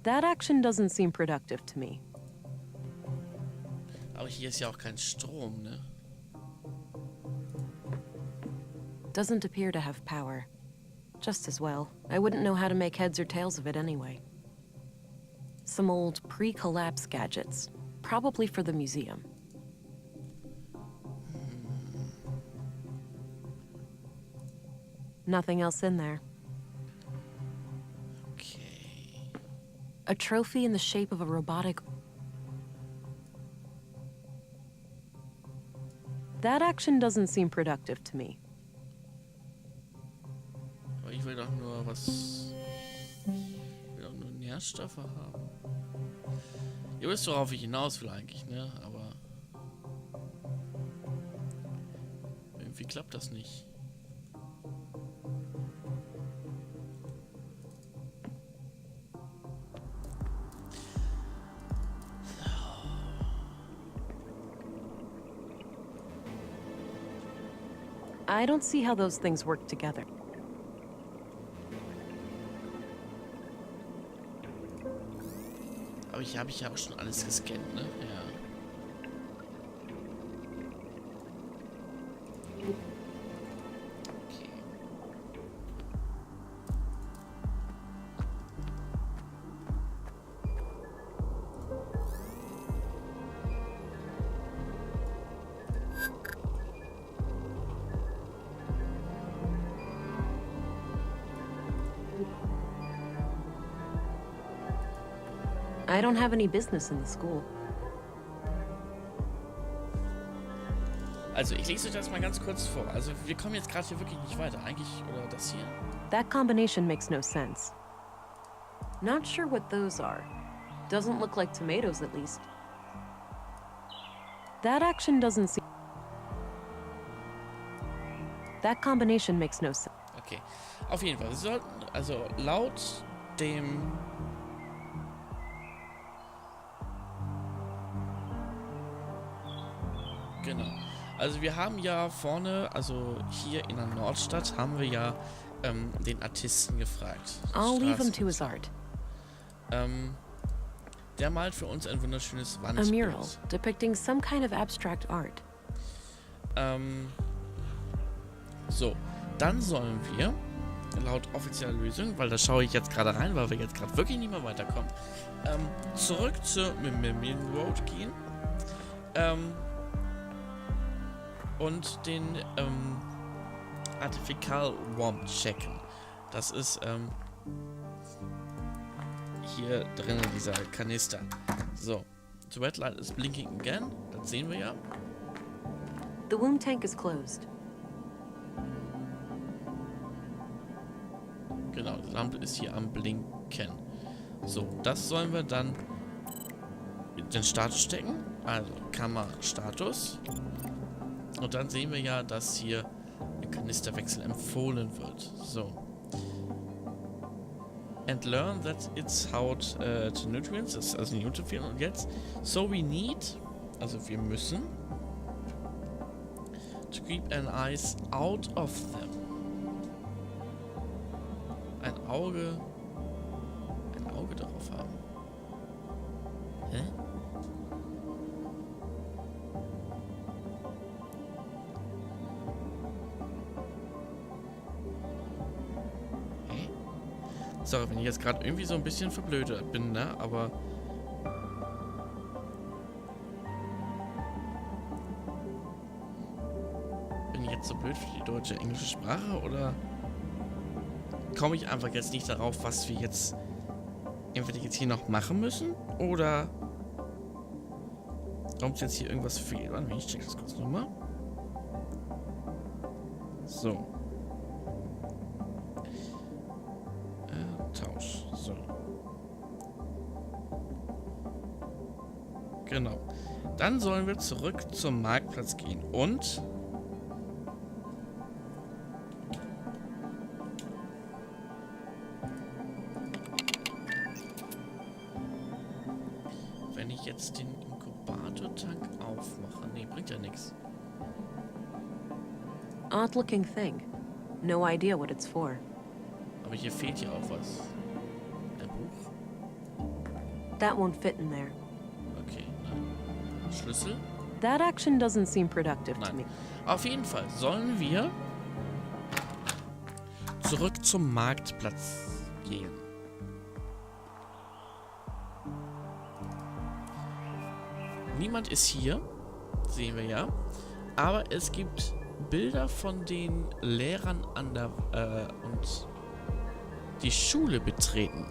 That action doesn't seem productive to me. Aber hier ist ja auch kein Strom, ne? Doesn't appear to have power. Just as well. I wouldn't know how to make heads or tails of it anyway. Some old pre-collapse gadgets. Probably for the museum. Nothing else in there. Okay. A trophy in the shape of a robotic... That action doesn't seem productive to me. Aber ich will doch nur was... Ich will doch nur Nährstoffe haben. Ihr wisst, worauf ich hinaus will eigentlich, ne? Aber... irgendwie klappt das nicht. I don't see how those things work together. Aber ich habe ja auch schon alles gescannt, ne? Ja. Okay. I don't have any business in the school. Also, ich lese euch das mal ganz kurz vor. Also, wir kommen jetzt gerade hier wirklich nicht weiter. Eigentlich, oder das hier? That combination makes no sense. Not sure what those are. Doesn't look like tomatoes, at least. That action doesn't seem... That combination makes no sense. Okay. Auf jeden Fall. Wir sollten, also laut dem... Genau. Also wir haben ja vorne, also hier in der Nordstadt, haben wir ja den Artisten gefragt. I'll leave him to his art. Der malt für uns ein wunderschönes A Wandbild. mural depicting some kind of abstract art. So, dann sollen wir, laut offizieller Lösung, weil da schaue ich jetzt gerade rein, weil wir jetzt gerade wirklich nicht mehr weiterkommen, zurück zur Main Road gehen. Und den Artificial Warm checken. Das ist hier drin dieser Kanister. So, the red light is blinking again. Das sehen wir ja. The womb tank is closed. Genau, die Lampe ist hier am Blinken. So, das sollen wir dann in den Status stecken. Also, Kamera-Status. Und dann sehen wir ja, dass hier ein Kanisterwechsel empfohlen wird. So. And learn that it's how to nutrients, das ist also Nutrient. Und jetzt, so we need, also wir müssen, to keep an eyes out of them. Ein Auge darauf haben. Hä? Sorry, wenn ich jetzt gerade irgendwie so ein bisschen verblödet bin, ne? Aber bin ich jetzt so blöd für die deutsche englische Sprache oder komme ich einfach jetzt nicht darauf, was wir jetzt entweder jetzt hier noch machen müssen oder ob jetzt hier irgendwas fehlt? Warte, ich check das kurz nochmal. So. Tausch. So. Genau. Dann sollen wir zurück zum Marktplatz gehen und wenn ich jetzt den Inkubatortank aufmache, nee, bringt ja nichts. Odd looking thing. No idea what it's for. Aber hier fehlt ja auch was. Ein Buch? That won't fit in there. Okay, nein. Schlüssel? That action doesn't seem productive to me. Auf jeden Fall sollen wir zurück zum Marktplatz gehen. Niemand ist hier, sehen wir ja. Aber es gibt Bilder von den Lehrern an der und die Schule betreten.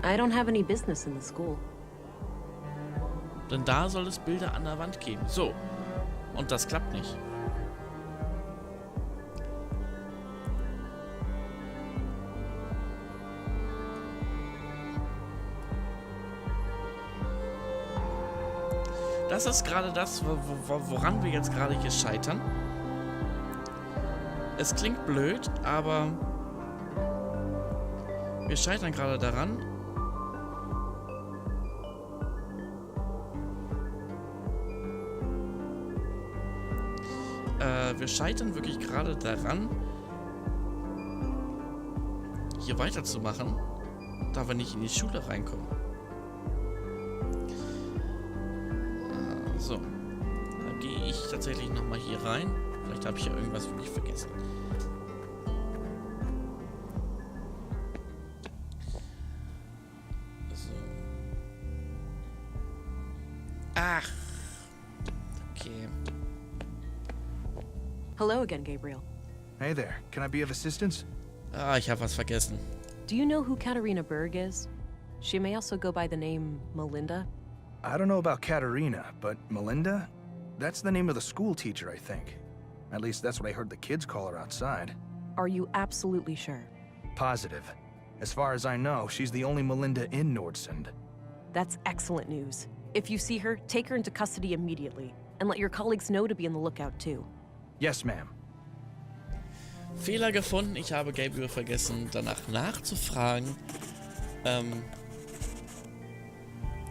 I don't have any business in the school. Denn da soll es Bilder an der Wand geben. So. Und das klappt nicht. Das ist gerade das, woran wir jetzt gerade hier scheitern. Es klingt blöd, aber wir scheitern gerade daran. Wir scheitern wirklich gerade daran, hier weiterzumachen, da wir nicht in die Schule reinkommen. So, dann gehe ich tatsächlich nochmal hier rein. Vielleicht habe ich ja irgendwas wirklich vergessen. So. Ach. Okay. Hello again, Gabriel. Hey there. Can I be of assistance? Ah, ich habe was vergessen. Do you know who Katerina Berg is? She may also go by the name Melinda. I don't know about Katerina, but Melinda? That's the name of the school teacher, I think. At least that's what I heard the kids call her outside. Are you absolutely sure? Positive. As far as I know, she's the only Melinda in Nordsund. That's excellent news. If you see her, take her into custody immediately. And let your colleagues know to be on the lookout too. Yes, ma'am. Fehler gefunden. Ich habe Gabriel vergessen, danach nachzufragen,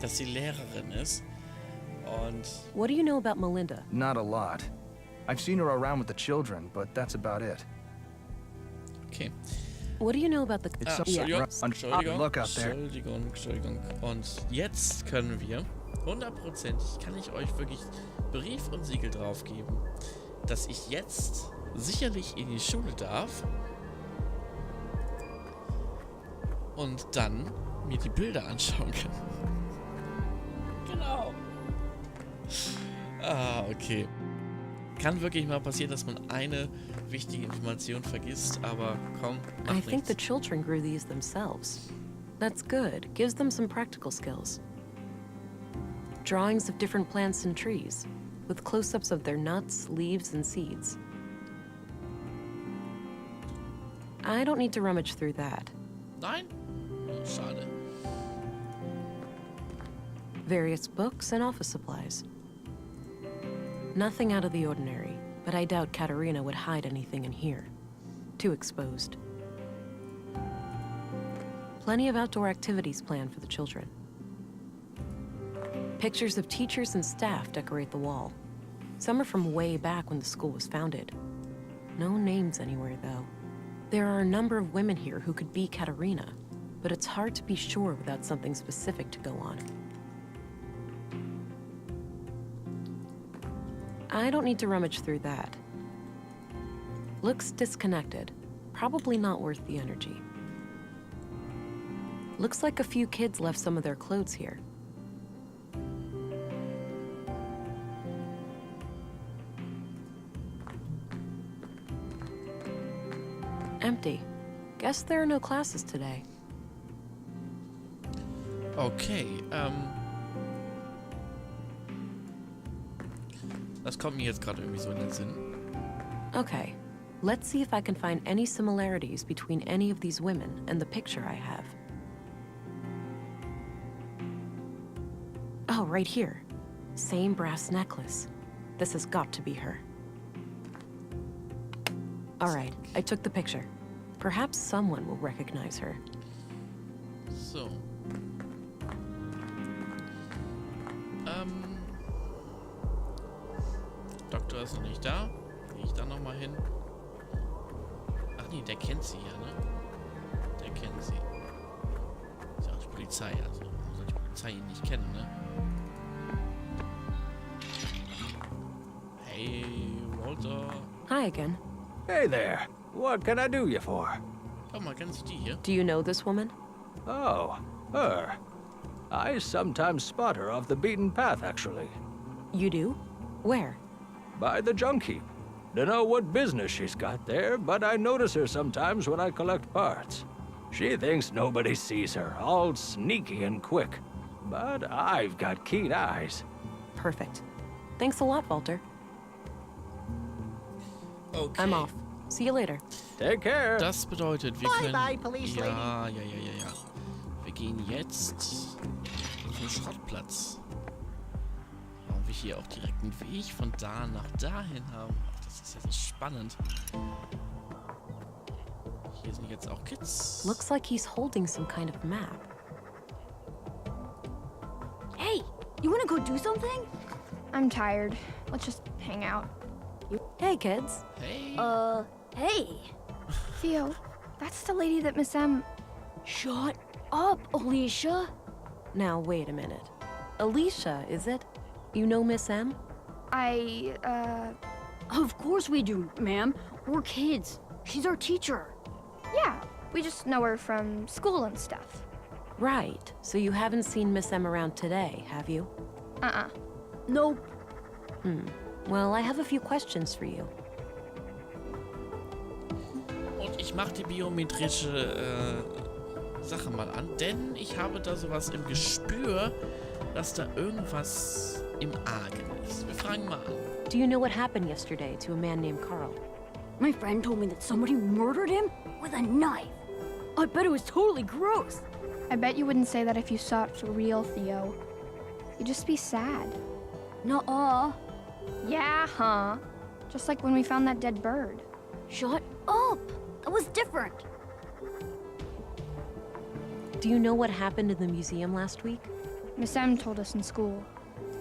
dass sie Lehrerin ist. Und what do you know about Melinda? Not a lot. I've seen her around with the children, but that's about it. okay. What do you know about the... Entschuldigung. Look out there. Entschuldigung. Und jetzt können wir 100%, kann ich euch wirklich Brief und Siegel drauf geben, dass ich jetzt sicherlich in die Schule darf und dann mir die Bilder anschauen kann. Genau. Ah, okay. Kann wirklich mal passieren, dass man eine wichtige Information vergisst, aber komm, I think the children grew these themselves. That's good. Gives them some practical skills. Drawings of different plants and trees, with close-ups of their nuts, leaves, and seeds. I don't need to rummage through that. Nein? Oh, schade. Various books and office supplies. Nothing out of the ordinary, but I doubt Katerina would hide anything in here. Too exposed. Plenty of outdoor activities planned for the children. Pictures of teachers and staff decorate the wall. Some are from way back when the school was founded. No names anywhere, though. There are a number of women here who could be Katerina, but it's hard to be sure without something specific to go on. I don't need to rummage through that. Looks disconnected. Probably not worth the energy. Looks like a few kids left some of their clothes here. Empty. Guess there are no classes today. Okay, das kommt mir jetzt gerade irgendwie so in den Sinn. Okay, let's see if I can find any similarities between any of these women and the picture I have. Oh, right here. Same brass necklace. This has got to be her. All right, I took the picture. Perhaps someone will recognize her. So. Doktor ist noch nicht da. Gehe ich da nochmal hin? Ach nee, der kennt sie ja, ne? Der kennt sie. Ist ja auch die Polizei, also warum soll die Polizei ihn nicht kennen, ne? Hey, Walter. Hi again. Hey there. What can I do you for? Komm mal, kennst du die hier? Do you know this woman? Oh, her. I sometimes spot her off the beaten path, actually. You do? Where? By the junk heap. Dunno what business she's got there, but I notice her sometimes when I collect parts. She thinks nobody sees her, all sneaky and quick. But I've got keen eyes. Perfect. Thanks a lot, Walter. Okay. I'm off. See you later. Take care. Das bedeutet, wir können... Bye, police lady. Ja. Wir gehen jetzt auf den Schrottplatz. Warum wir hier auch direkt einen Weg von da nach dahin haben. Ach, das ist ja so spannend. Hier sind jetzt auch Kids. Looks like he's holding some kind of map. Hey, you wanna go do something? I'm tired. Let's just hang out. Hey, kids. Hey. Hey. Theo, that's the lady that Miss M... Shut up, Alicia. Now, wait a minute. Alicia, is it? You know Miss M? Of course we do, ma'am. We're kids. She's our teacher. Yeah, we just know her from school and stuff. Right. So you haven't seen Miss M around today, have you? Nope. Well, I have a few questions for you. Und ich ich mache die biometrische Sache mal an, denn ich habe da sowas im Gespür, dass da irgendwas im Argen ist. Wir fragen mal an. Do you know what happened yesterday to a man named Carl? My friend told me that somebody murdered him with a knife. I bet it was totally gross. I bet you wouldn't say that if you saw it for real, Theo. You'd just be sad. Nuh-uh. Yeah, huh? Just like when we found that dead bird. Shut up. That was different. Do you know what happened in the museum last week? Miss M told us in school.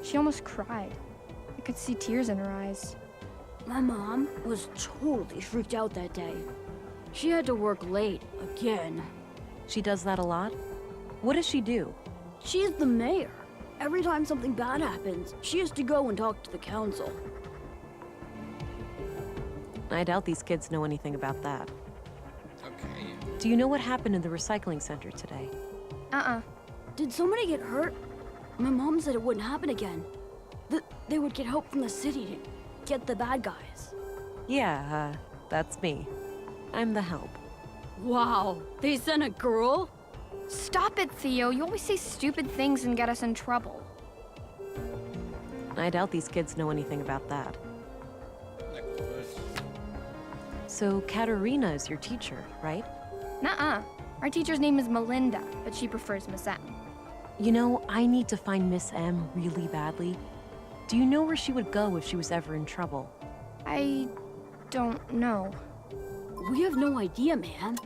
She almost cried. I could see tears in her eyes. My mom was totally freaked out that day. She had to work late again. She does that a lot? What does she do? She's the mayor. Every time something bad happens, she has to go and talk to the council. I doubt these kids know anything about that. Okay. Do you know what happened in the recycling center today? Did somebody get hurt? My mom said it wouldn't happen again. That they would get help from the city to get the bad guys. Yeah, that's me. I'm the help. Wow, they sent a girl? Stop it, Theo. You always say stupid things and get us in trouble. I doubt these kids know anything about that. So Katerina is your teacher, right? Nuh-uh. Our teacher's name is Melinda, but she prefers Miss M. You know, I need to find Miss M really badly. Do you know where she would go if she was ever in trouble? I don't know. We have no idea, man.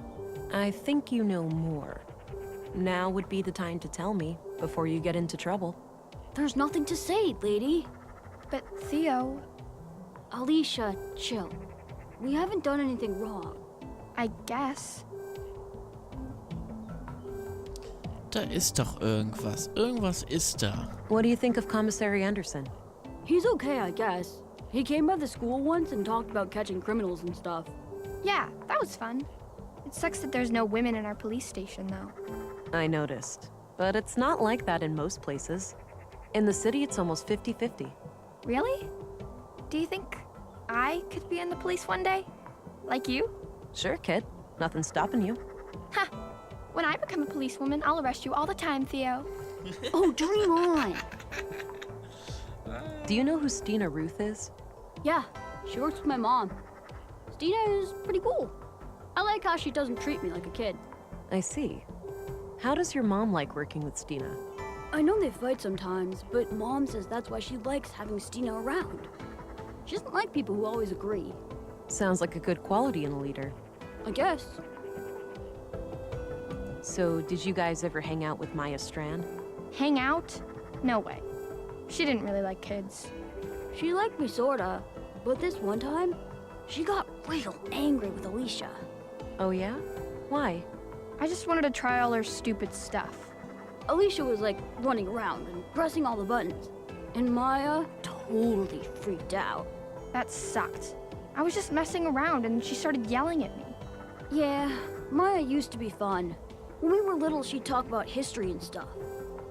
I think you know more. Now would be the time to tell me before you get into trouble. There's nothing to say, lady. But Theo... Alicia, chill. We haven't done anything wrong. I guess. Da ist doch irgendwas. Irgendwas ist da. What do you think of Commissary Anderson? He's okay, I guess. He came by the school once and talked about catching criminals and stuff. Yeah, that was fun. It sucks that there's no women in our police station, though. I noticed. But it's not like that in most places. In the city, it's almost 50-50. Really? Do you think I could be in the police one day? Like you? Sure, kid. Nothing's stopping you. Ha! When I become a policewoman, I'll arrest you all the time, Theo. Oh, dream on! Do you know who Stina Ruth is? Yeah, she works with my mom. Stina is pretty cool. I like how she doesn't treat me like a kid. I see. How does your mom like working with Stina? I know they fight sometimes, but Mom says that's why she likes having Stina around. She doesn't like people who always agree. Sounds like a good quality in a leader. I guess. So, did you guys ever hang out with Maya Strand? Hang out? No way. She didn't really like kids. She liked me sorta, but this one time, she got real angry with Alicia. Oh yeah? Why? I just wanted to try all her stupid stuff. Alicia was like running around and pressing all the buttons, and Maya totally freaked out. That sucked. I was just messing around and she started yelling at me. Yeah, Maya used to be fun. When we were little, she'd talk about history and stuff.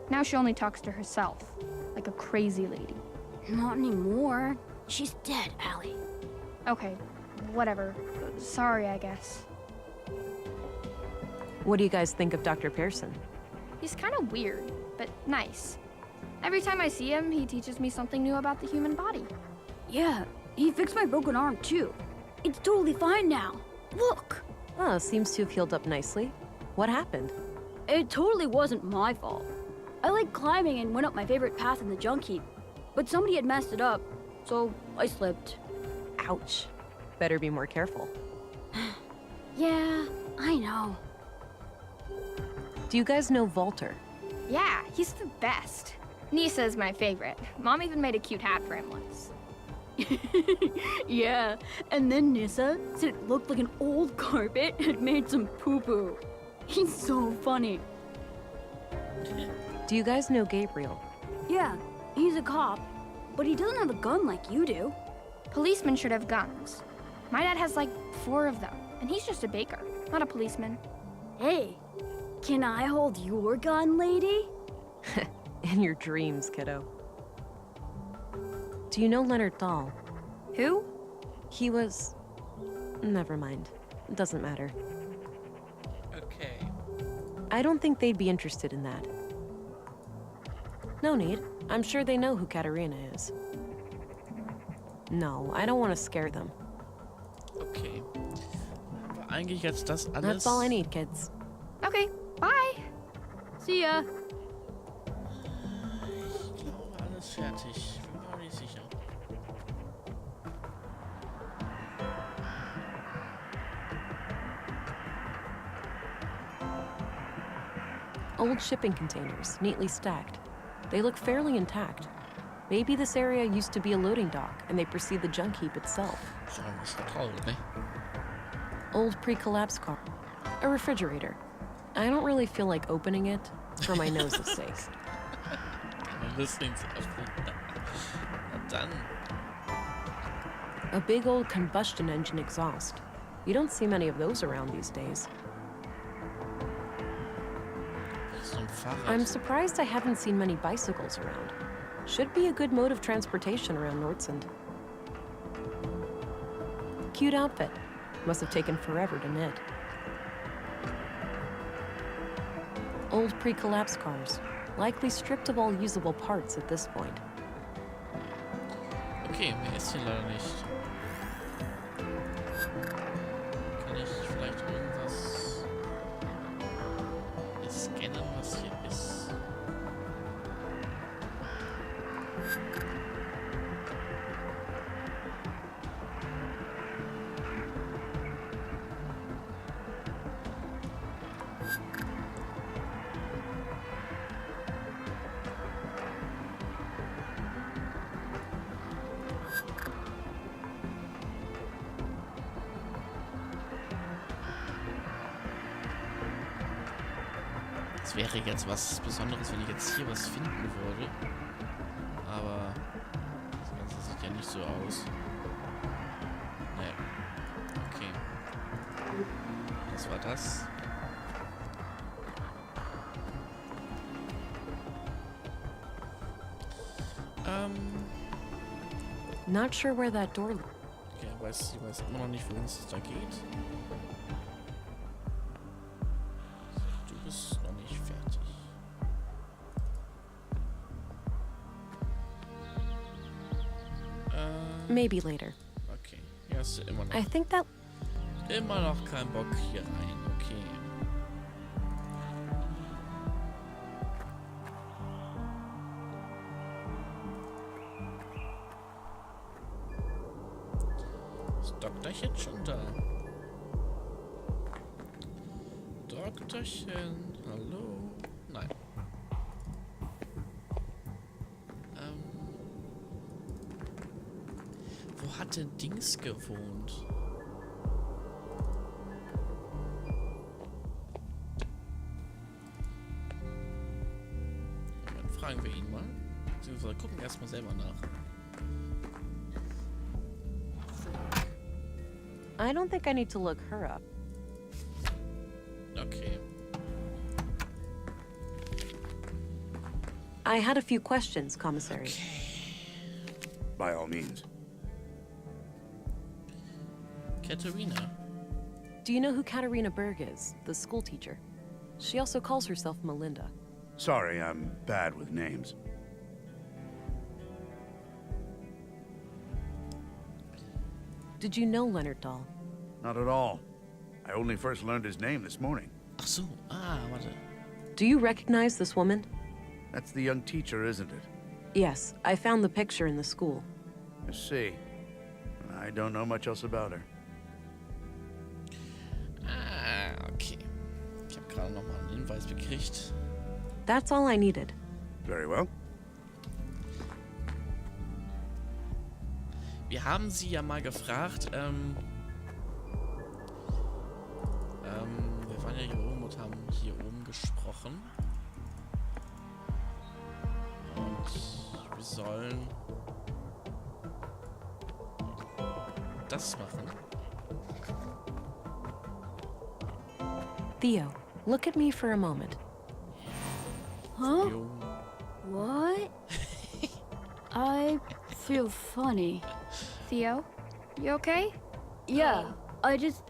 Now she only talks to herself, like a crazy lady. Not anymore. She's dead, Allie. Okay, whatever. Sorry, I guess. What do you guys think of Dr. Pearson? He's kind of weird, but nice. Every time I see him, he teaches me something new about the human body. Yeah, he fixed my broken arm too. It's totally fine now. Look! Oh, seems to have healed up nicely. What happened? It totally wasn't my fault. I liked climbing and went up my favorite path in the junk heap, but somebody had messed it up, so I slipped. Ouch. Better be more careful. Yeah, I know. Do you guys know Walter? Yeah, he's the best. Nisa's my favorite. Mom even made a cute hat for him once. Yeah, and then Nissa said it looked like an old carpet had made some poo-poo. He's so funny. Do you guys know Gabriel? Yeah, he's a cop, but he doesn't have a gun like you do. Policemen should have guns. My dad has like 4 of them, and he's just a baker, not a policeman. Hey, can I hold your gun, lady? In your dreams, kiddo. Do you know Leonard Dahl? Who? He was... Never mind. It doesn't matter. I don't think they'd be interested in that. No need. I'm sure they know who Katerina is. No, I don't want to scare them. Okay. Aber eigentlich jetzt das alles. That's all I need, kids. Okay, bye. See ya. Ich glaube, alles fertig. Bin mir auch nicht sicher. Old shipping containers, neatly stacked. They look fairly intact. Maybe this area used to be a loading dock, and they precede the junk heap itself. Ist auch ein bisschen traurig, ne? Old pre-collapse car. A refrigerator. I don't really feel like opening it, for my nose's sake. Listening to Na dann. A big old combustion engine exhaust. You don't see many of those around these days. So ein Fahrrad. I'm surprised I haven't seen many bicycles around. Should be a good mode of transportation around Nordsund. Cute outfit. Must have taken forever to knit. Old pre-collapse cars. Likely stripped of all usable parts at this point. Okay, mehr ist hier leider nicht. Kann ich vielleicht irgendwas scannen, was hier ist? Es wäre jetzt was Besonderes, wenn ich jetzt hier was finden würde. Aber das Ganze sieht ja nicht so aus. Nee. Okay. Das war das. Not sure where that door leads. Okay, sie weiß immer noch nicht, wohin es da geht. Du bist noch nicht fertig. Maybe later. Okay, hier hast du immer noch. I think that... Immer noch kein Bock hier rein. Okay. Ist Doktorchen schon da? Doktorchen, hallo? Nein. Wo hat denn Dings gewohnt? Dann fragen wir ihn mal. Beziehungsweise gucken erstmal selber nach. I don't think I need to look her up. Okay. I had a few questions, Commissary. By all means. Katerina. Do you know who Katerina Berg is, the school teacher? She also calls herself Melinda. Sorry, I'm bad with names. Did you know Leonard Dahl? Not at all. I only first learned his name this morning. Ach so. Warte. Do you recognize this woman? That's the young teacher, isn't it? Yes, I found the picture in the school. I see. I don't know much else about her. Okay. Ich habe gerade noch mal einen Hinweis gekriegt. That's all I needed. Very well. Wir haben sie ja mal gefragt, wir waren ja hier oben und haben hier oben gesprochen. Und wir sollen das machen. Theo, look at me for a moment. Huh? Jo. What? I feel funny. Theo, you okay? Yeah, I just...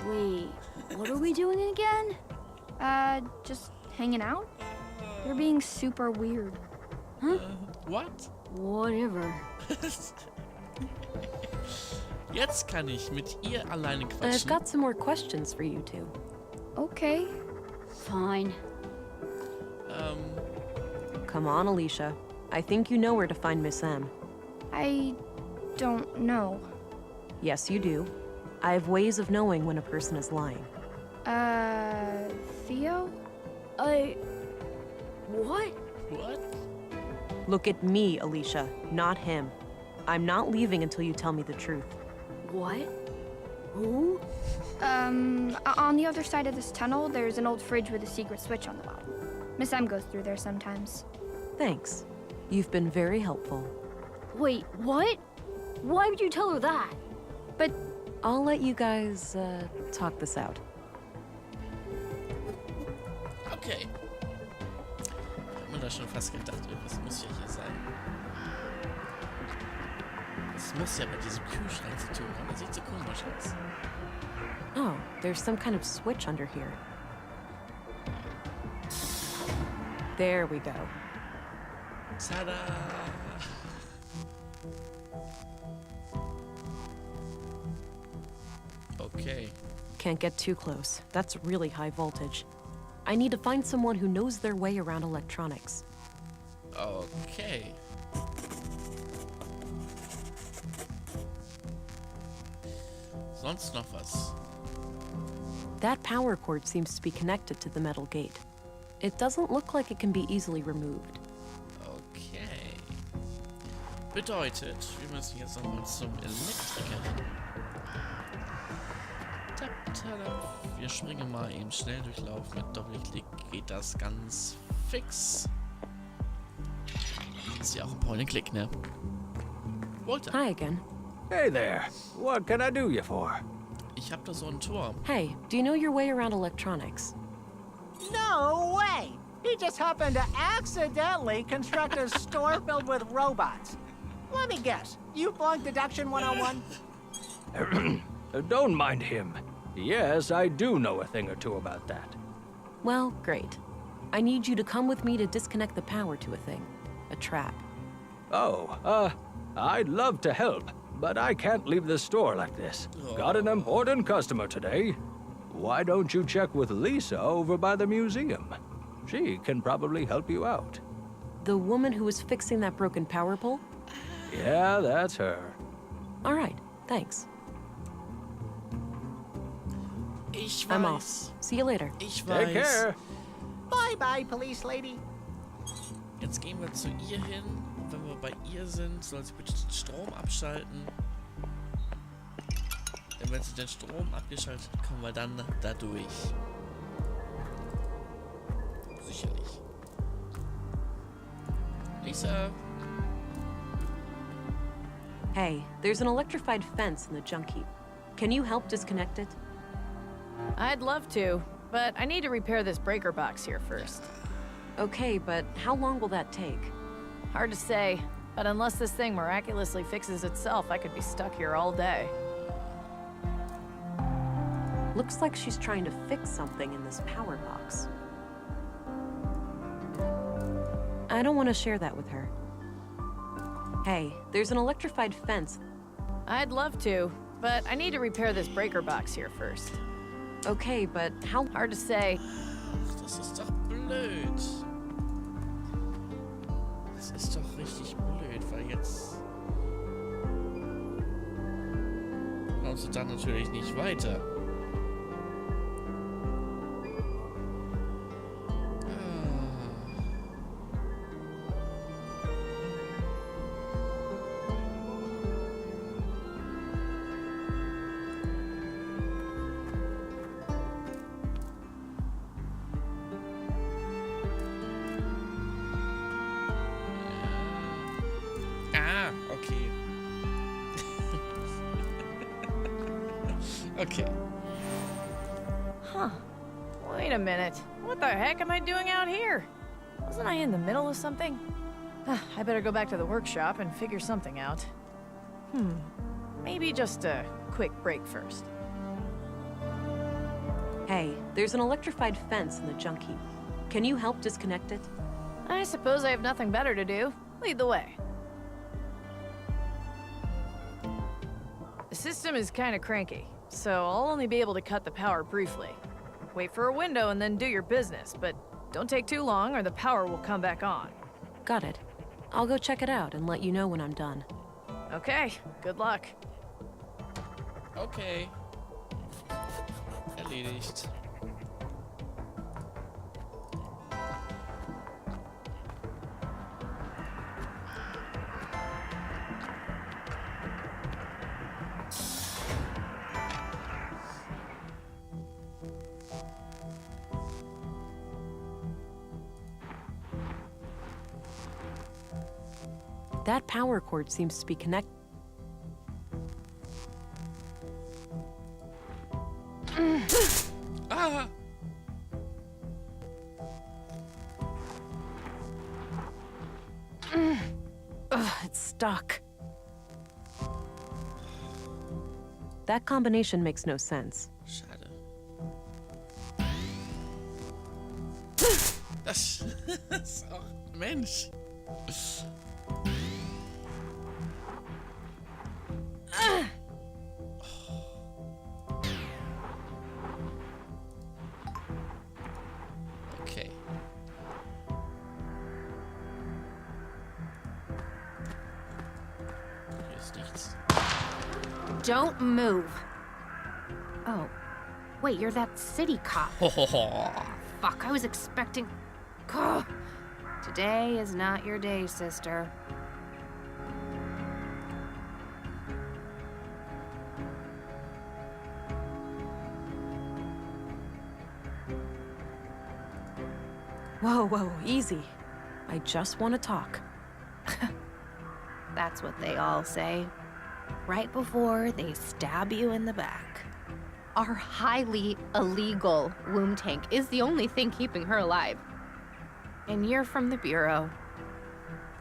Wait, what are we doing again? Just hanging out? You're being super weird. Huh? What? Whatever. Jetzt kann ich mit ihr alleine I've quatschen. got some more questions for you two. Okay. Fine. Come on, Alicia. I think you know where to find Miss M. I don't know. Yes, you do. I have ways of knowing when a person is lying. Theo? What? What? Look at me, Alicia, not him. I'm not leaving until you tell me the truth. What? Who? On the other side of this tunnel, there's an old fridge with a secret switch on the bottom. Miss M goes through there sometimes. Thanks. You've been very helpful. Wait, what? Why would you tell her that? But I'll let you guys, talk this out. Okay. Ich hab mir da schon fast gedacht, irgendwas muss ja hier sein. Das muss ja mit diesem Kühlschrank zu tun haben. Das sieht so komisch aus. Oh, there's some kind of switch under here. There we go. Tada! Okay. Can't get too close. That's really high voltage. I need to find someone who knows their way around electronics. Okay. Sonst noch was? That power cord seems to be connected to the metal gate. It doesn't look like it can be easily removed. Okay. Bedeutet, wir müssen jetzt nochmal zum Elektriker hin. Tada. Wir springen mal im Schnelldurchlauf. Mit Doppelklick geht das ganz fix. Ist ja auch ein Point-and-Click, ne? Walter. Hi again. Hey there. What can I do you for? Ich hab da so einen Turm. Hey, do you know your way around electronics? No way! He just happened to accidentally construct a store filled with robots. Let me guess, you flunked Deduction 101? Don't mind him. Yes, I do know a thing or two about that. Well, great. I need you to come with me to disconnect the power to a thing. A trap. Oh, I'd love to help, but I can't leave the store like this. Got an important customer today. Why don't you check with Lisa over by the museum? She can probably help you out. The woman who was fixing that broken power pole? Yeah, that's her. All right, thanks. Ich weiß. I'm off. See you later. Ich weiß. Take care. Bye-bye, police lady. Jetzt gehen wir zu ihr hin. Und wenn wir bei ihr sind, soll sie bitte den Strom abschalten. Denn wenn sie den Strom abgeschaltet hat, kommen wir dann da durch. Sicherlich. Lisa. Hey, there's an electrified fence in the junk heap. Can you help disconnect it? I'd love to, but I need to repair this breaker box here first. Okay, but how long will that take? Hard to say, but unless this thing miraculously fixes itself, I could be stuck here all day. Looks like she's trying to fix something in this power box. I don't want to share that with her. Hey, there's an electrified fence. I'd love to, but I need to repair this breaker box here first. Okay, but how... Hard to say. Das ist doch blöd. Das ist doch richtig blöd, weil jetzt... kommst du dann natürlich nicht weiter. Okay. Okay. Huh. Wait a minute. What the heck am I doing out here? Wasn't I in the middle of something? I better go back to the workshop and figure something out. Maybe just a quick break first. Hey, there's an electrified fence in the junk heap. Can you help disconnect it? I suppose I have nothing better to do. Lead the way. The system is kind of cranky, so I'll only be able to cut the power briefly. Wait for a window and then do your business, but don't take too long or the power will come back on. Got it. I'll go check it out and let you know when I'm done. Okay, good luck. Okay. Erledigt. That power cord seems to be connected. Ah! Ugh, it's stuck. That combination makes no sense. Schade. Das ist auch... Mensch. Okay. Hier ist nichts. Don't move. Oh. Wait, you're that city cop. Fuck, I was expecting... Gah. Today is not your day, sister. Whoa, whoa, easy. I just want to talk. That's what they all say. Right before they stab you in the back. Our highly illegal womb tank is the only thing keeping her alive. And you're from the Bureau.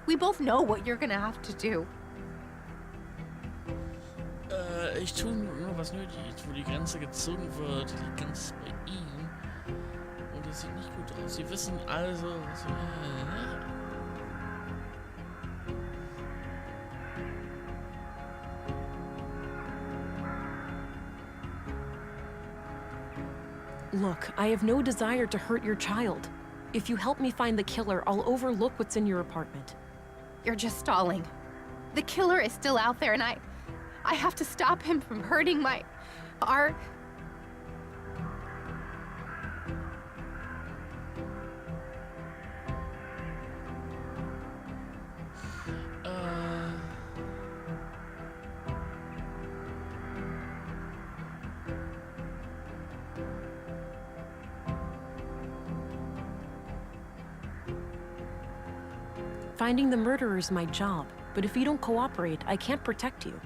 We both know what you're gonna have to do. Ich tue nur was nötig, wo die Grenze gezogen wird, liegt ganz bei ihm. Und es sieht nicht gut aus. Sie wissen also, was Look, I have no desire to hurt your child. If you help me find the killer, I'll overlook what's in your apartment. You're just stalling. The killer is still out there and I have to stop him from hurting our... Finding the murderer is my job, but if you don't cooperate, I can't protect you.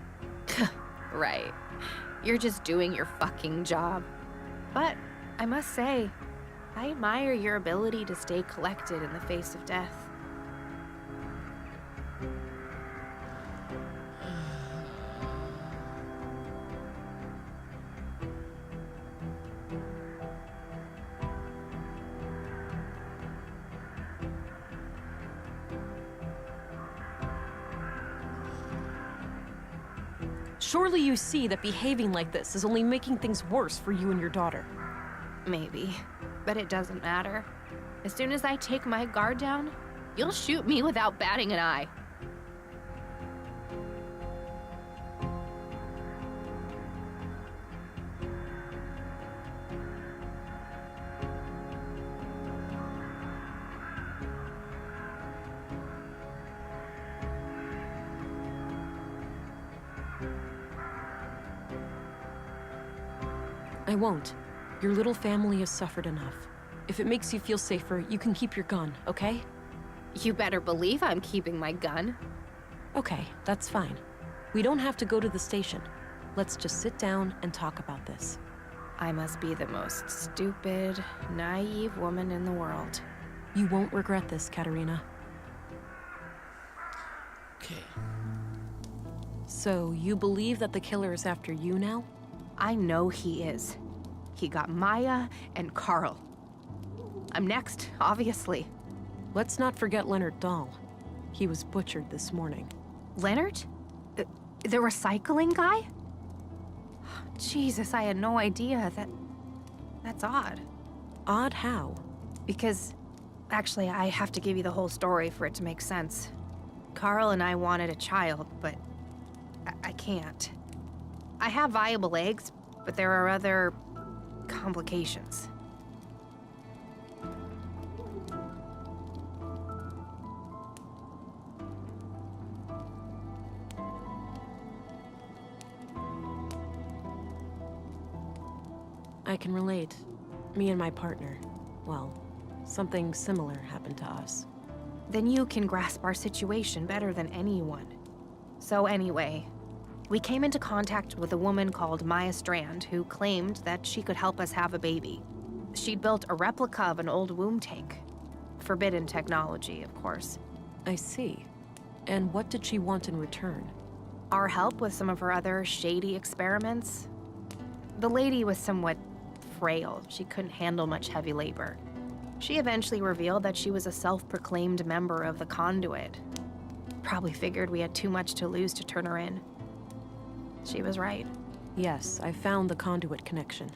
Right. You're just doing your fucking job. But I must say, I admire your ability to stay collected in the face of death. Surely you see that behaving like this is only making things worse for you and your daughter. Maybe, but it doesn't matter. As soon as I take my guard down, you'll shoot me without batting an eye. I won't. Your little family has suffered enough. If it makes you feel safer, you can keep your gun, okay? You better believe I'm keeping my gun. Okay, that's fine. We don't have to go to the station. Let's just sit down and talk about this. I must be the most stupid, naive woman in the world. You won't regret this, Katerina. Okay. So, you believe that the killer is after you now? I know he is. he got Maya and Carl. I'm next, obviously. Let's not forget Leonard Dahl. He was butchered this morning. Leonard? The recycling guy? Jesus, I had no idea. That's odd. Odd how? Because, actually, I have to give you the whole story for it to make sense. Carl and I wanted a child, but I can't. I have viable eggs, but there are other complications. I can relate. Me and my partner, well, something similar happened to us. Then you can grasp our situation better than anyone. So anyway, we came into contact with a woman called Maya Strand who claimed that she could help us have a baby. She'd built a replica of an old womb tank. Forbidden technology, of course. I see. And what did she want in return? Our help with some of her other shady experiments. The lady was somewhat frail. She couldn't handle much heavy labor. She eventually revealed that she was a self-proclaimed member of the Conduit. Probably figured we had too much to lose to turn her in. She was right. Yes, I found the Conduit connection.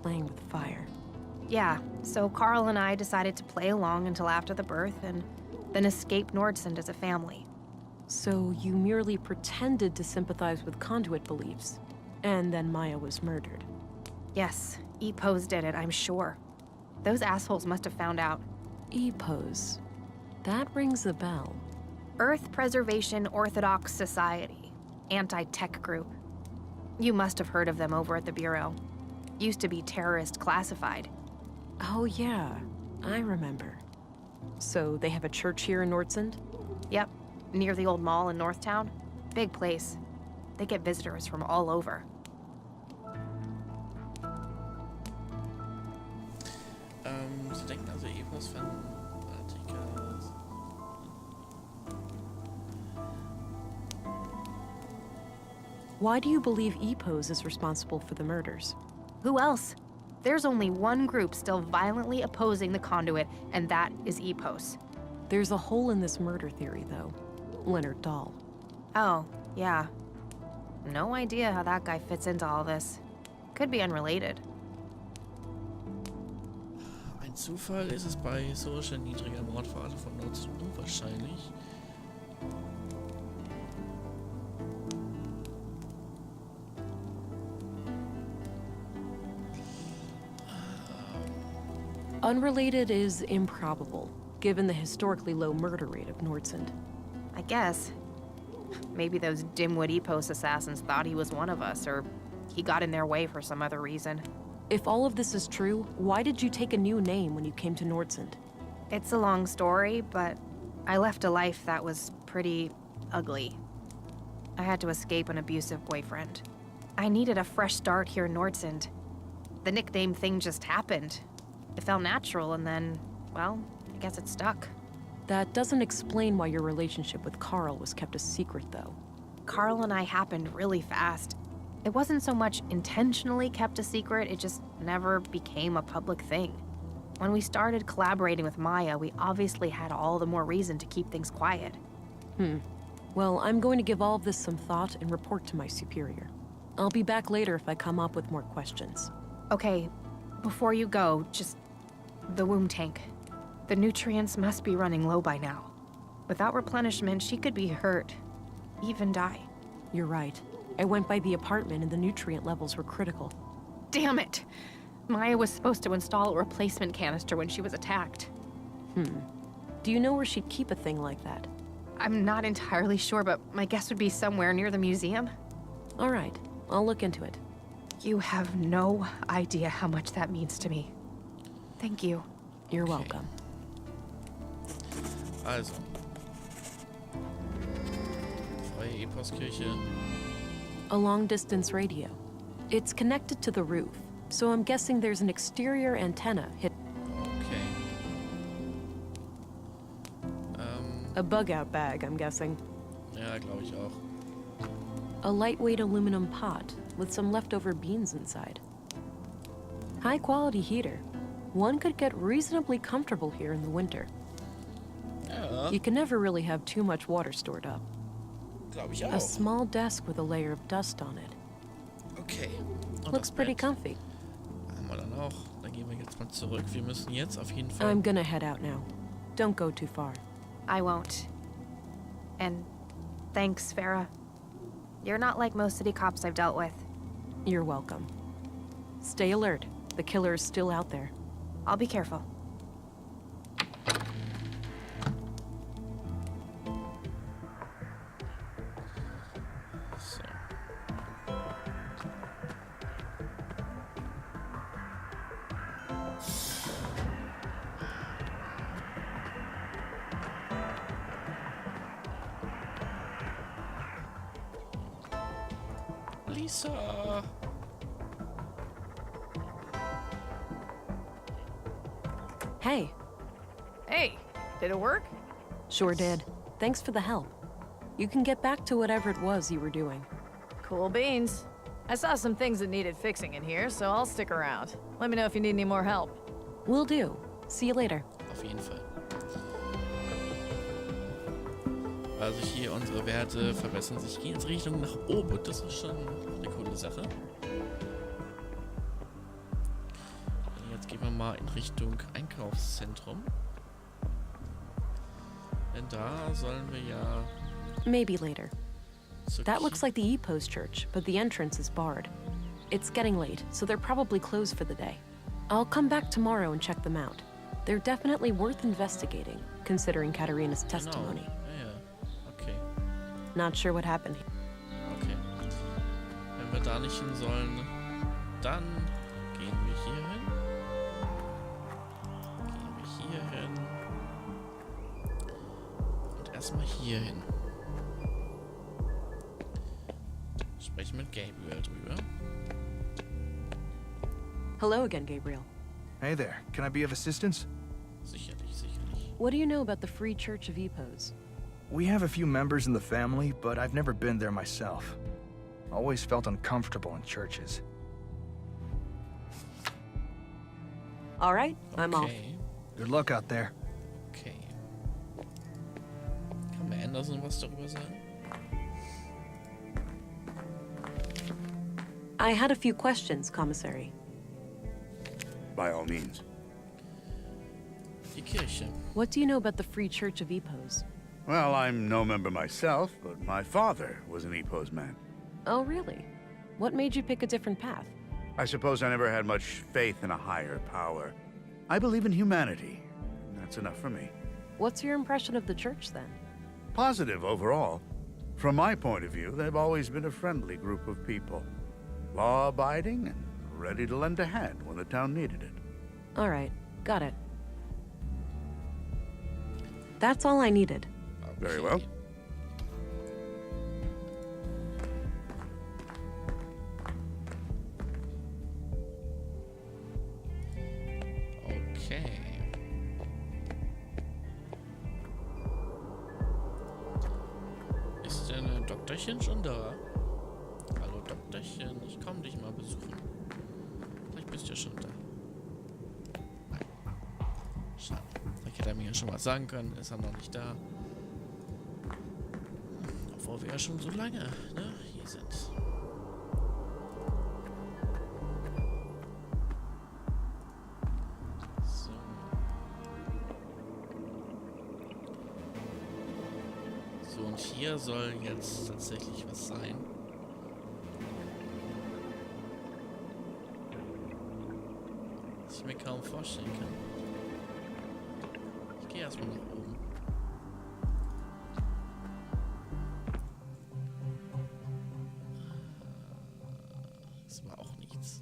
Playing with fire. Yeah, so Carl and I decided to play along until after the birth and then escape Nordsund as a family. So you merely pretended to sympathize with Conduit beliefs, and then Maya was murdered. Yes, EPOs did it, I'm sure. Those assholes must have found out. EPOs? That rings a bell. Earth Preservation Orthodox Society. Anti-tech group. You must have heard of them over at the Bureau. Used to be terrorist classified. Oh yeah, I remember. So they have a church here in Nordsund? Yep, near the old mall in Northtown. Big place. They get visitors from all over. Sie denken also Epos von Artikels. Why do you believe EPOs is responsible for the murders? Who else? There's only one group still violently opposing the Conduit, and that is EPOS. There's a hole in this murder theory, though. Leonard Dahl. Oh, yeah. No idea how that guy fits into all this. Could be unrelated. Ein Zufall ist es bei historischer niedriger Mordrate von Nordsund unwahrscheinlich. Unrelated is improbable, given the historically low murder rate of Nordsund. I guess. Maybe those dimwit EPOS assassins thought he was one of us, or he got in their way for some other reason. If all of this is true, why did you take a new name when you came to Nordsund? It's a long story, but I left a life that was pretty ugly. I had to escape an abusive boyfriend. I needed a fresh start here in Nordsund. The nickname thing just happened. It felt natural, and then, well, I guess it stuck. That doesn't explain why your relationship with Carl was kept a secret, though. Carl and I happened really fast. It wasn't so much intentionally kept a secret, it just never became a public thing. When we started collaborating with Maya, we obviously had all the more reason to keep things quiet. Well, I'm going to give all of this some thought and report to my superior. I'll be back later if I come up with more questions. Okay, before you go, just the womb tank. The nutrients must be running low by now. Without replenishment, she could be hurt, even die. You're right. I went by the apartment and the nutrient levels were critical. Damn it! Maya was supposed to install a replacement canister when she was attacked. Do you know where she'd keep a thing like that? I'm not entirely sure, but my guess would be somewhere near the museum. All right, I'll look into it. You have no idea how much that means to me. Thank you. You're welcome. Also. Freie Eposkirche. A long-distance radio. It's connected to the roof, so I'm guessing there's an exterior antenna hit. Okay. A bug-out bag, I'm guessing. Ja, glaube ich auch. A lightweight aluminum pot with some leftover beans inside. High-quality heater. One could get reasonably comfortable here in the winter. Ja, You can never really have too much water stored up. glaube ich A auch. small desk with a layer of dust on it. Okay. Und Looks das pretty Bett comfy. haben wir dann auch. Dann gehen wir jetzt mal zurück. Wir müssen jetzt auf jeden Fall... I'm gonna head out now. Don't go too far. I won't. And thanks, Farah. You're not like most city cops I've dealt with. You're welcome. Stay alert. The killer is still out there. I'll be careful. So. Lisa! Hey, Hey, did it work? sure did. Thanks for the help. You can get back to whatever it was you were doing. Cool beans. I saw some things that needed fixing in here, so I'll stick around. Let me know if you need any more help. Will do. See you later. Auf jeden Fall. Also hier unsere Werte verbessern sich, gehen in Richtung nach oben. Das ist schon eine coole Sache. Und jetzt gehen wir mal in Richtung Einkaufszentrum. Denn da sollen wir ja... Maybe later. zur That looks like the E-Post Church, but the entrance is barred. It's getting late, so they're probably closed for the day. I'll come back tomorrow and check them out. They're definitely worth investigating, considering Katarina's testimony. Ja, ja. Okay. Not sure what happened. Okay. Wenn wir da nicht hin sollen, dann gehen wir hier hin. Gehen wir hier hin. Und erstmal hier hin. Sprechen mit Gabriel drüber. Hello again, Gabriel. Hey there, can I be of assistance? Sicherlich, sicherlich. What do you know about the Free Church of Epos? We have a few members in the family, but I've never been there myself. Always felt uncomfortable in churches. All right, I'm off. Okay. Good luck out there. Okay. Kann mir Anderson was darüber sagen? I had a few questions, Commissary. By all means. Die Kirche. What do you know about the Free Church of Epos? Well, I'm no member myself, but my father was an EPOS man. Oh, really? What made you pick a different path? I suppose I never had much faith in a higher power. I believe in humanity. That's enough for me. What's your impression of the church, then? Positive overall. From my point of view, they've always been a friendly group of people. Law-abiding and ready to lend a hand when the town needed it. All right, got it. That's all I needed. Very well. Okay. Ist denn Doktorchen schon da? Hallo Doktorchen, ich komme dich mal besuchen. Vielleicht bist du ja schon da. Nein. Schade. Vielleicht hätte er mir ja schon was sagen können. Ist er noch nicht da. Obwohl wir ja schon so lange, ne, hier sind. So. So, und hier soll jetzt tatsächlich was sein. Was ich mir kaum vorstellen kann. Ich gehe erstmal nach oben. Das war auch nichts.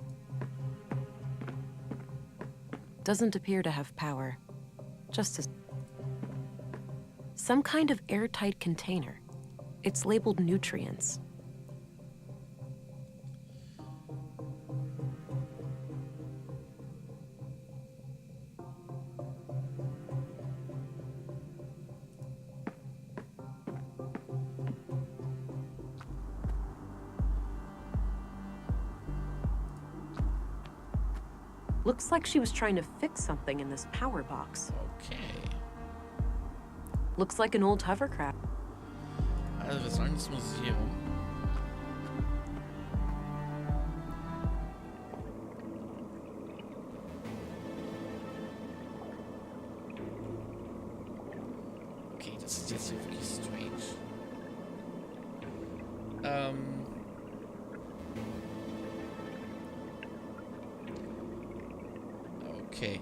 Doesn't appear to have power. Just a... some kind of airtight container. It's labeled nutrients. Looks like she was trying to fix something in this power box. Okay. Looks like an old hovercraft. Also wir sollen ins Museum. Okay, das ist jetzt hier wirklich strange. Okay.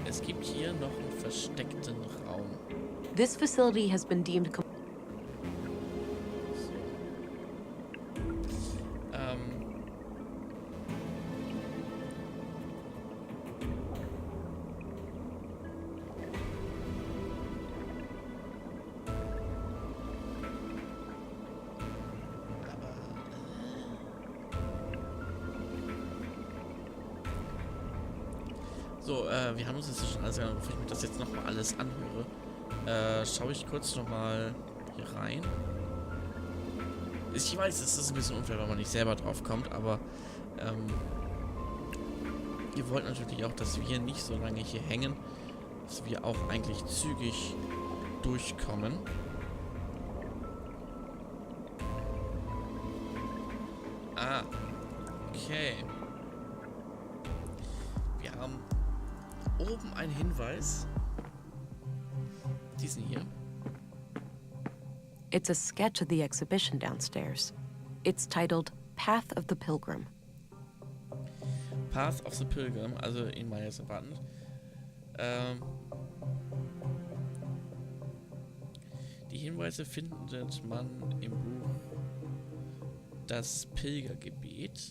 Es gibt hier noch einen versteckten Raum. This facility has been deemed So, wir haben uns jetzt schon alles gegangen, bevor ich mir das jetzt nochmal alles anhöre. Schaue ich kurz nochmal hier rein. Ich weiß, es ist ein bisschen unfair, wenn man nicht selber drauf kommt, aber ihr wollt natürlich auch, dass wir nicht so lange hier hängen, dass wir auch eigentlich zügig durchkommen. Ah, okay. Wir haben oben einen Hinweis. Diesen hier. It's a sketch of the exhibition downstairs. It's titled Path of the Pilgrim. Path of the Pilgrim, also in Myers Apartment. Die Hinweise findet man im Buch Das Pilgergebet.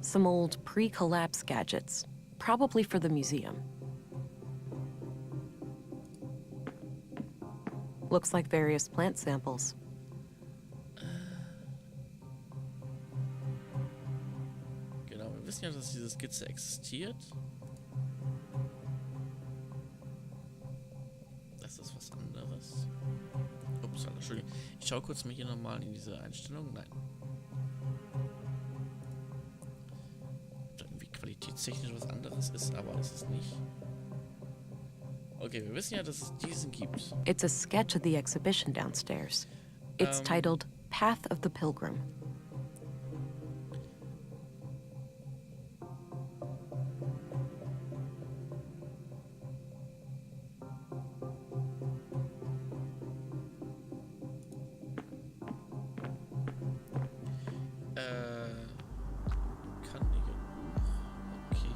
Some old pre-collapse gadgets, probably for the museum. Looks like various plant samples. Genau, wir wissen ja, dass diese Skizze existiert. Das ist was anderes. Ups, Entschuldigung. Ich schaue kurz mal hier nochmal in diese Einstellung. Nein. Ob da irgendwie qualitätstechnisch was anderes ist, aber ist es nicht. Okay, wir wissen ja, dass es diesen gibt. It's a sketch of the exhibition downstairs. It's titled Path of the Pilgrim. Kann ich. Okay.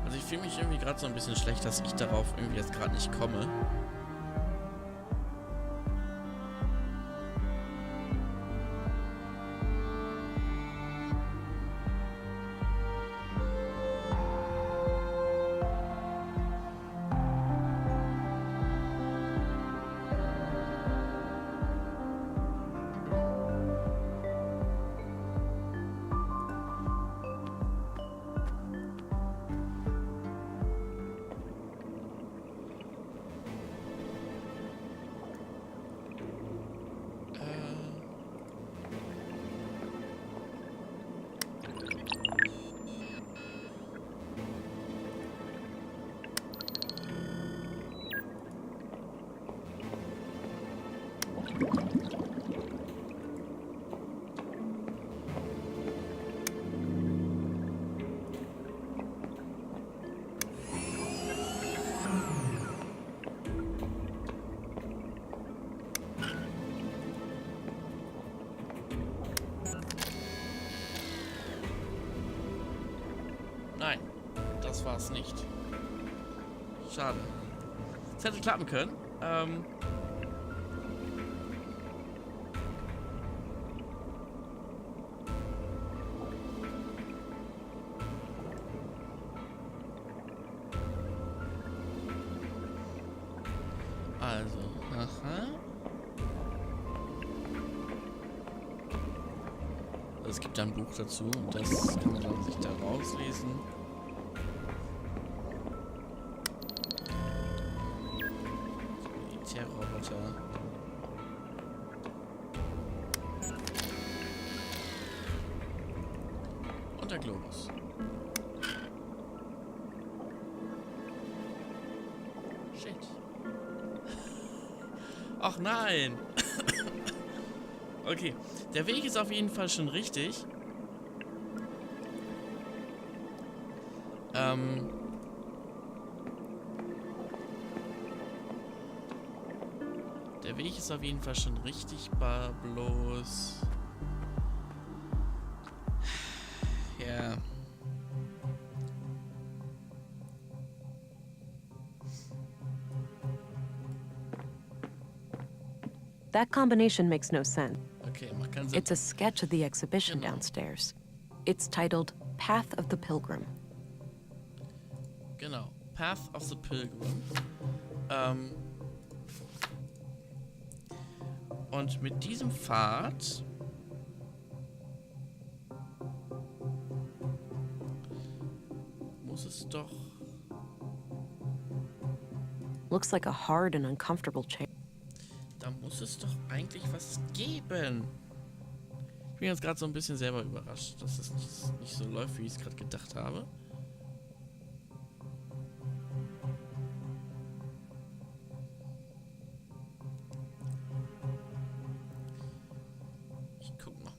Also ich fühle mich irgendwie gerade so ein bisschen schlecht, dass ich darauf irgendwie jetzt gerade nicht komme. Nein, das war's nicht. Schade. Es hätte klappen können. Also, aha. Es gibt ein Buch dazu und das kann man dann sich da rauslesen. Militärroboter. Und der Globus. Shit. Ach nein! Okay, der Weg ist auf jeden Fall schon richtig. Der Weg ist auf jeden Fall schon richtig, bloß... Ja... That combination makes no sense. Okay, macht keinen Sinn. It's a sketch of the exhibition downstairs. It's titled Path of the Pilgrim. Genau, Path of the Pilgrim. Und mit diesem Pfad muss es doch... Looks like a hard and uncomfortable chair. Da muss es doch eigentlich was geben. Ich bin jetzt gerade so ein bisschen selber überrascht, dass es nicht so läuft, wie ich es gerade gedacht habe. Ich guck nochmal.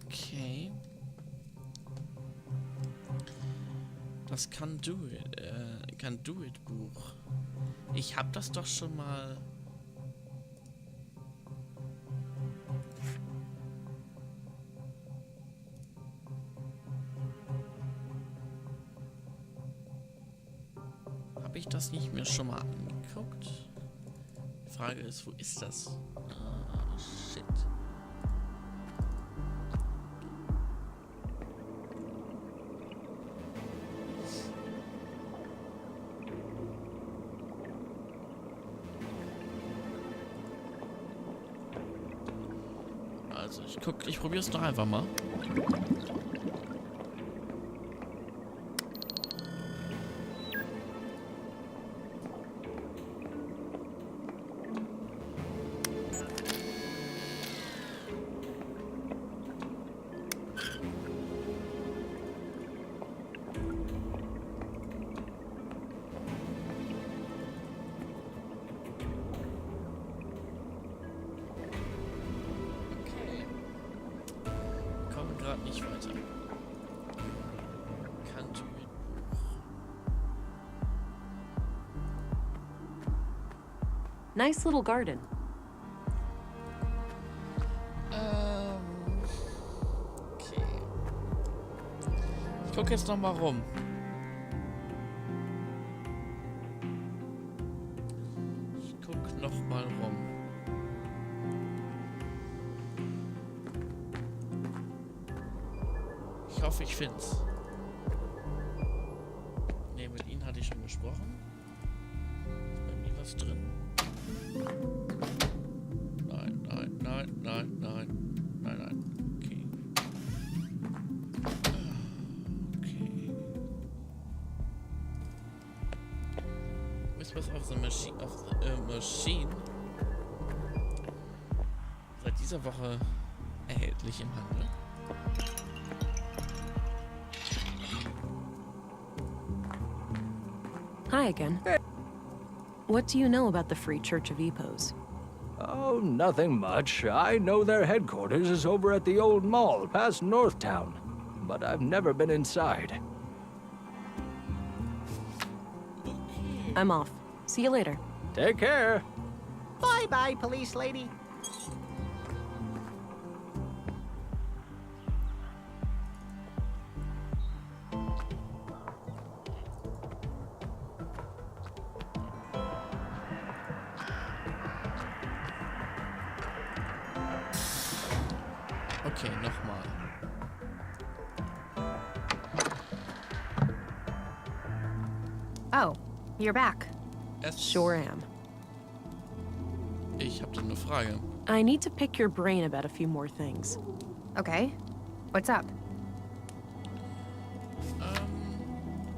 Okay. Das Can Do It Buch. Ich hab das doch schon mal. Habe ich das nicht mir schon mal angeguckt? Die Frage ist, wo ist das? Ah, shit. Also ich probiere es doch einfach mal. Nicht weiter. Can Do It Buch. Nice little garden. Okay. Ich gucke jetzt noch mal rum. Ich guck noch mal rum. Ich hoffe, ich find's. Ne, mit Ihnen hatte ich schon gesprochen. Ist bei mir was drin? Nein. Okay. Whispers of the Machine. Seit dieser Woche erhältlich im Handel. Hi again. What do you know about the Free Church of Epos? Oh, nothing much. I know their headquarters is over at the old mall past Northtown, but I've never been inside. I'm off. See you later. Take care. Bye-bye, police lady. Okay, nochmal. Oh, you're back. Sure am. Ich habe da eine Frage. I need to pick your brain about a few more things. Okay. What's up?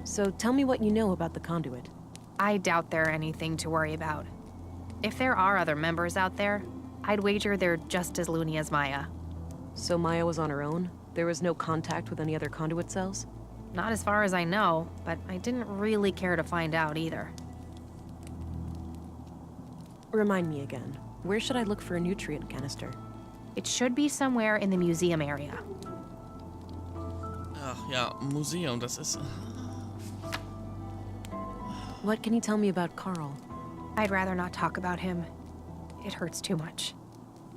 So tell me what you know about the conduit. I doubt they're anything to worry about. If there are other members out there, I'd wager they're just as loony as Maya. So Maya was on her own? There was no contact with any other conduit cells? Not as far as I know, but I didn't really care to find out either. Remind me again. Where should I look for a nutrient canister? It should be somewhere in the museum area. Ach ja, Museum, das ist... What can you tell me about Carl? I'd rather not talk about him. It hurts too much.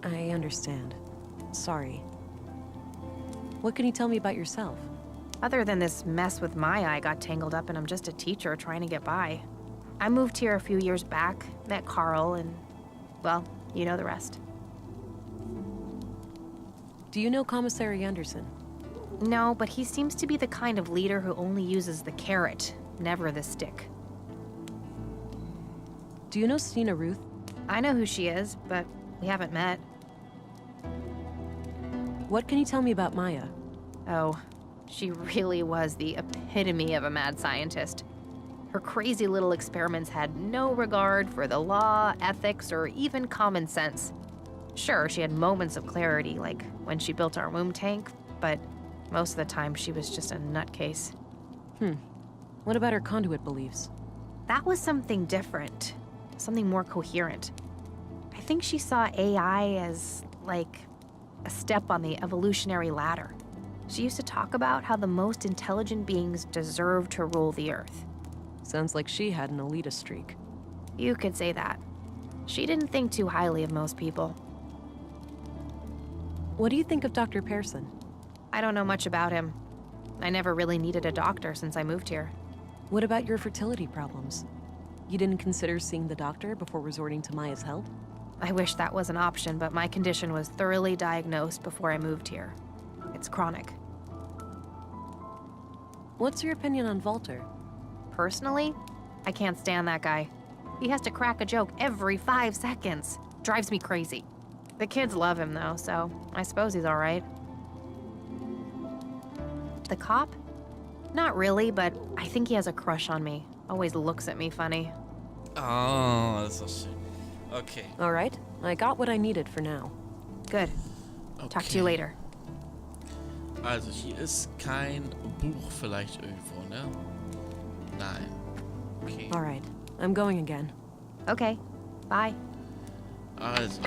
I understand. Sorry. What can you tell me about yourself? Other than this mess with Maya I got tangled up in, I'm just a teacher trying to get by. I moved here a few years back, met Carl, and, well, you know the rest. Do you know Commissary Anderson? No, but he seems to be the kind of leader who only uses the carrot, never the stick. Do you know Stina Ruth? I know who she is, but we haven't met. What can you tell me about Maya? Oh, she really was the epitome of a mad scientist. Her crazy little experiments had no regard for the law, ethics, or even common sense. Sure, she had moments of clarity, like when she built our womb tank, but most of the time she was just a nutcase. What about her conduit beliefs? That was something different, something more coherent. I think she saw AI as, like, a step on the evolutionary ladder. She used to talk about how the most intelligent beings deserve to rule the Earth. Sounds like she had an elitist streak. You could say that. She didn't think too highly of most people. What do you think of Dr. Pearson? I don't know much about him. I never really needed a doctor since I moved here. What about your fertility problems? You didn't consider seeing the doctor before resorting to Maya's help? I wish that was an option, but my condition was thoroughly diagnosed before I moved here. It's chronic. What's your opinion on Walter? Personally, I can't stand that guy. He has to crack a joke every 5 seconds. Drives me crazy. The kids love him, though, so I suppose he's all right. The cop? Not really, but I think he has a crush on me. Always looks at me funny. Ah, das ist doch schön. Okay. All right, I got what I needed for now. Good. Talk to you later. Also, hier ist kein Buch vielleicht irgendwo, ne? Nein. Okay. All right, I'm going again. Okay, bye. Also.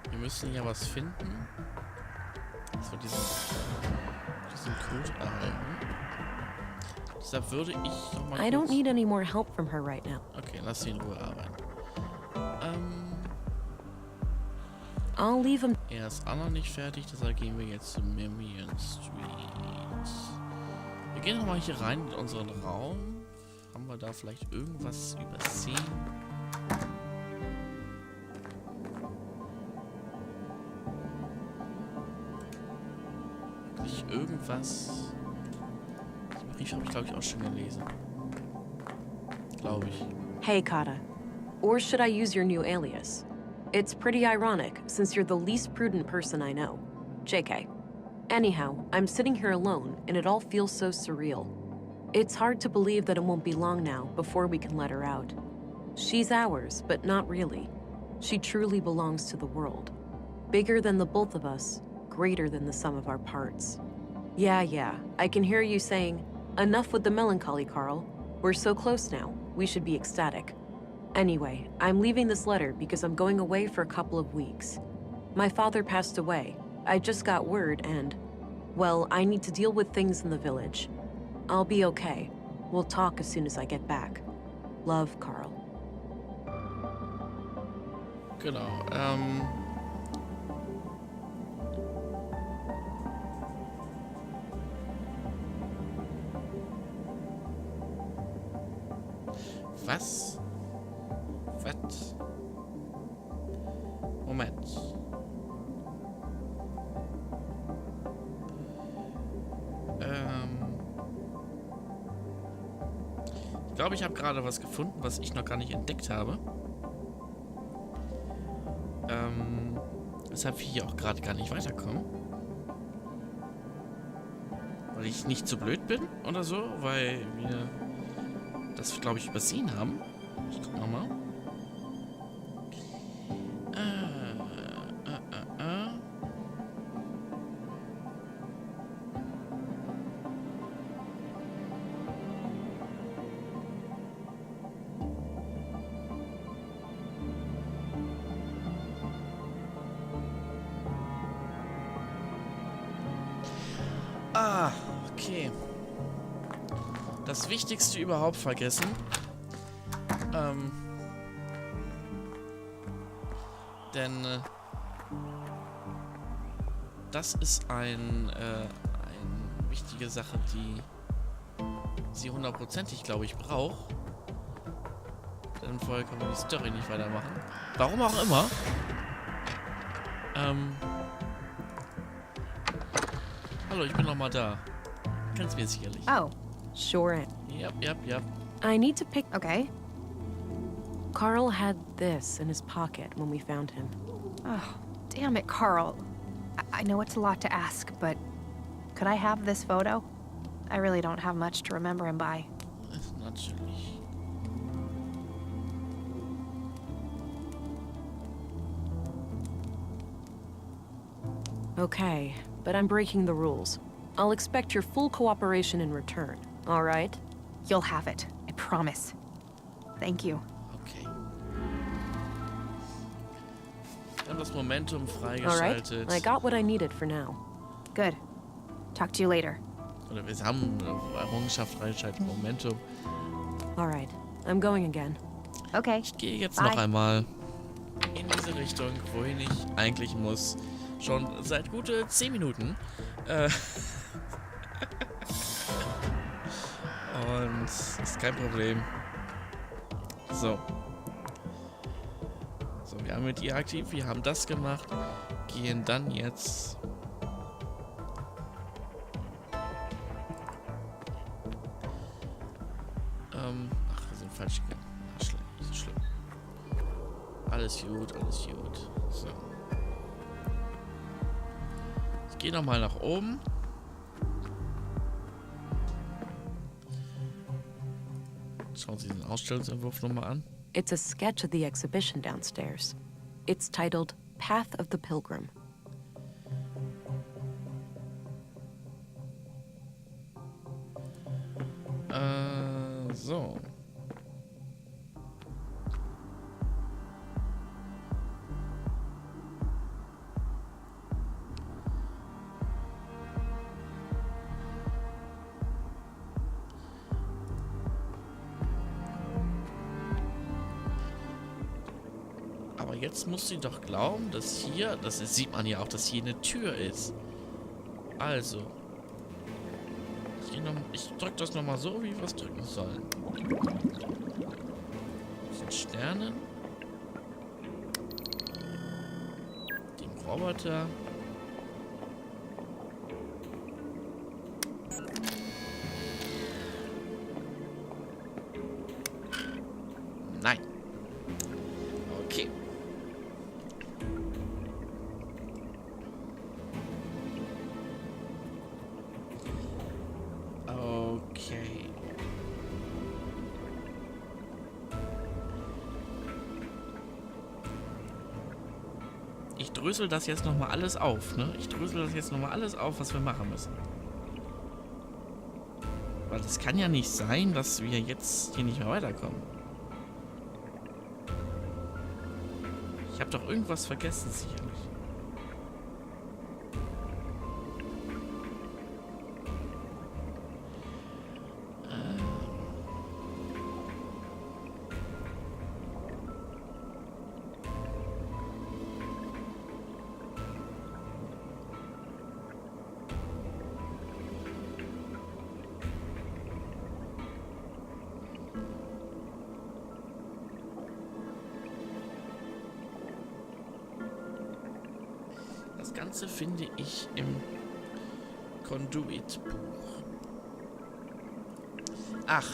Wir müssen ja was finden. Das wir diesen Code erhalten. Deshalb würde ich noch mal I don't need any more help from her right now. Okay, lass sie in Ruhe arbeiten. I'll leave him. Er ist auch noch nicht fertig, deshalb gehen wir jetzt zu Mimian Street. Wir gehen nochmal hier rein in unseren Raum. Haben wir da vielleicht irgendwas übersehen? Nicht irgendwas. Den Brief habe ich, glaube ich, auch schon gelesen. Glaube ich. Hey, Kata. Or should I use your new alias? It's pretty ironic, since you're the least prudent person I know. JK. Anyhow, I'm sitting here alone, and it all feels so surreal. It's hard to believe that it won't be long now before we can let her out. She's ours, but not really. She truly belongs to the world. Bigger than the both of us, greater than the sum of our parts. Yeah, I can hear you saying, enough with the melancholy, Carl. We're so close now, we should be ecstatic. Anyway, I'm leaving this letter because I'm going away for a couple of weeks. My father passed away. I just got word and, well, I need to deal with things in the village. I'll be okay. We'll talk as soon as I get back. Love, Carl. Genau, Was? Was? Moment. Ich glaube, ich habe gerade was gefunden, was ich noch gar nicht entdeckt habe. Weshalb wir hier auch gerade gar nicht weiterkommen. Weil ich nicht zu blöd bin oder so, weil wir das, glaube ich, übersehen haben. Ich guck mal. Okay. Das Wichtigste überhaupt vergessen. Denn das ist eine wichtige Sache, die sie hundertprozentig, glaube ich, braucht. Denn vorher kann man die Story nicht weitermachen. Warum auch immer. Hallo, ich bin noch mal da. Kennst mir sicherlich. Oh, sure. Yep. I need to pick... Okay. Carl had this in his pocket when we found him. Oh, damn it, Carl. I know it's a lot to ask, but could I have this photo? I really don't have much to remember him by. Natürlich. Okay, but I'm breaking the rules. I'll expect your full cooperation in return, all right? You'll have it. I promise. Thank you. Okay. Wir haben das Momentum All right, freigeschaltet. I got what I needed for now. Good. Talk to you later. Oder wir haben eine Errungenschaft freigeschaltet. Momentum. All right, I'm going again. Okay. Ich gehe jetzt Bye. noch einmal in diese Richtung, wohin ich eigentlich muss. Schon seit gute 10 Minuten. Und ist kein Problem. So. So, wir haben mit ihr aktiv, wir haben das gemacht. Gehen dann jetzt. Ach, wir sind falsch gegangen. Ach, schlimm, nicht so schlimm. Alles gut, alles gut. So. Ich gehe nochmal nach oben. Schauen Sie den Ausstellungsentwurf nochmal an. It's a sketch of the exhibition downstairs. It's titled Path of the Pilgrim. So. Aber jetzt muss sie doch glauben, dass hier, das sieht man ja auch, dass hier eine Tür ist. Also. Ich drück das nochmal so, wie wir es drücken sollen. Das sind Sternen. Den Roboter. Nein. Okay. Okay. Ich drösel das jetzt nochmal alles auf, ne? Ich drösel das jetzt nochmal alles auf, was wir machen müssen. Weil es kann ja nicht sein, dass wir jetzt hier nicht mehr weiterkommen. Ich habe doch irgendwas vergessen, sicherlich. Ganze finde ich im Conduit-Buch. Ach,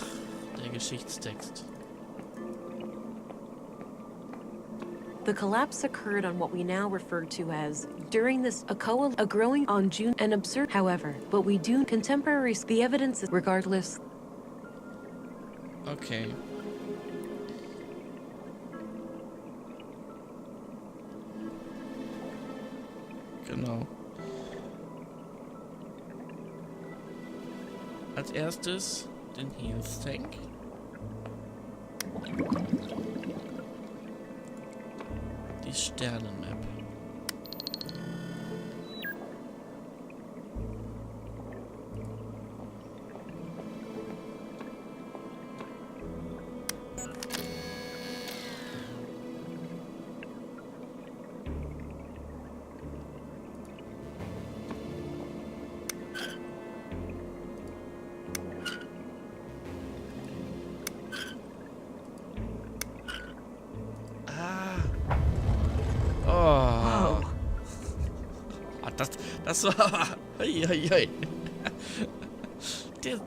der Geschichtstext. The collapse occurred on what we now refer to as during this a growing on June and observed, however, but we do contemporaries the evidence is regardless. Okay. Genau. Als erstes den Health Tank. Die Sternenmap. Das war...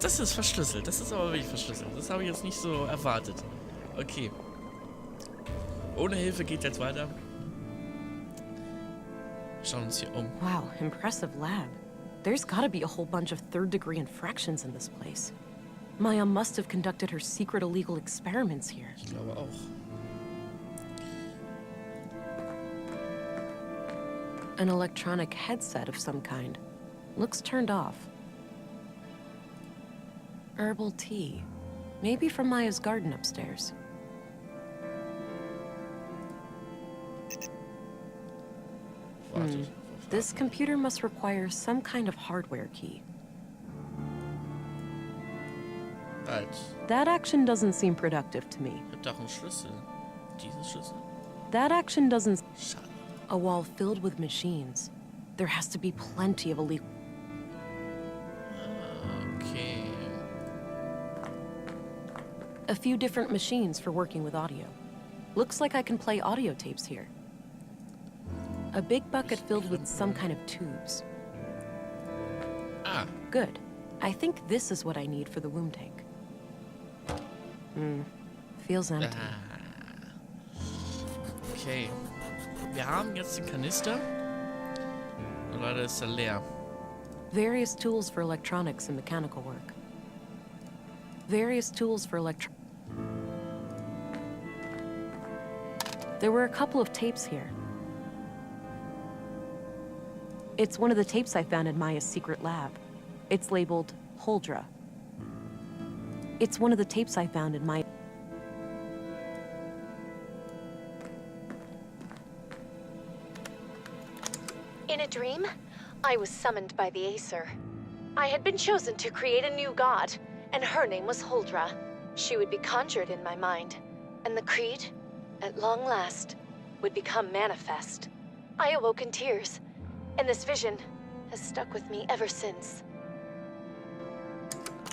Das ist verschlüsselt. Das ist aber wirklich verschlüsselt. Das habe ich jetzt nicht so erwartet. Okay. Ohne Hilfe geht jetzt weiter. Schauen uns hier um. Wow, impressive lab. There's gotta be a whole bunch of third-degree infractions in this place. Maya must have conducted her secret illegal experiments here. Ich glaube auch. An electronic headset of some kind. Looks turned off. Herbal tea. Maybe from Maya's garden upstairs. This computer must require some kind of hardware key. That action doesn't seem productive to me. Doch einen Schlüssel. Diesen Schlüssel? That action doesn't... Schade. A wall filled with machines. There has to be plenty of illegal... Okay. A few different machines for working with audio. Looks like I can play audio tapes here. A big bucket filled with some kind of tubes. Ah. Good. I think this is what I need for the womb tank. Feels empty. Okay. Wir haben jetzt den Kanister. Und leider ist er leer. Various tools for electronics and mechanical work. Various tools for There were a couple of tapes here. It's one of the tapes I found in Maya's secret lab. It's labeled Holdra. It's one of the tapes I found in my... In a dream, I was summoned by the Acer. I had been chosen to create a new god, and her name was Holdra. She would be conjured in my mind, and the creed, at long last, would become manifest. I awoke in tears, and this vision has stuck with me ever since.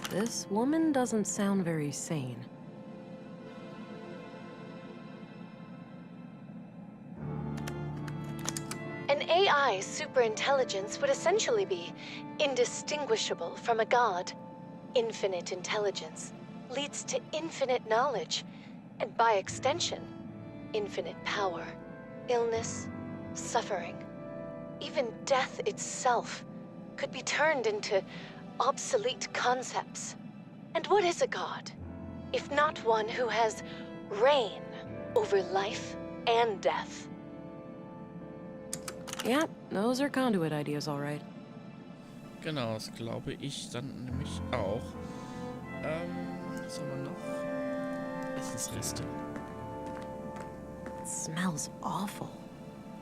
This woman doesn't sound very sane. An AI's superintelligence would essentially be indistinguishable from a god. Infinite intelligence leads to infinite knowledge, and by extension, infinite power, illness, suffering. Even death itself could be turned into obsolete concepts. And what is a god, if not one who has reign over life and death? Yeah, those are conduit ideas, all right. Genau, das glaube ich dann nämlich auch. Was haben wir noch? Essensreste. It smells awful.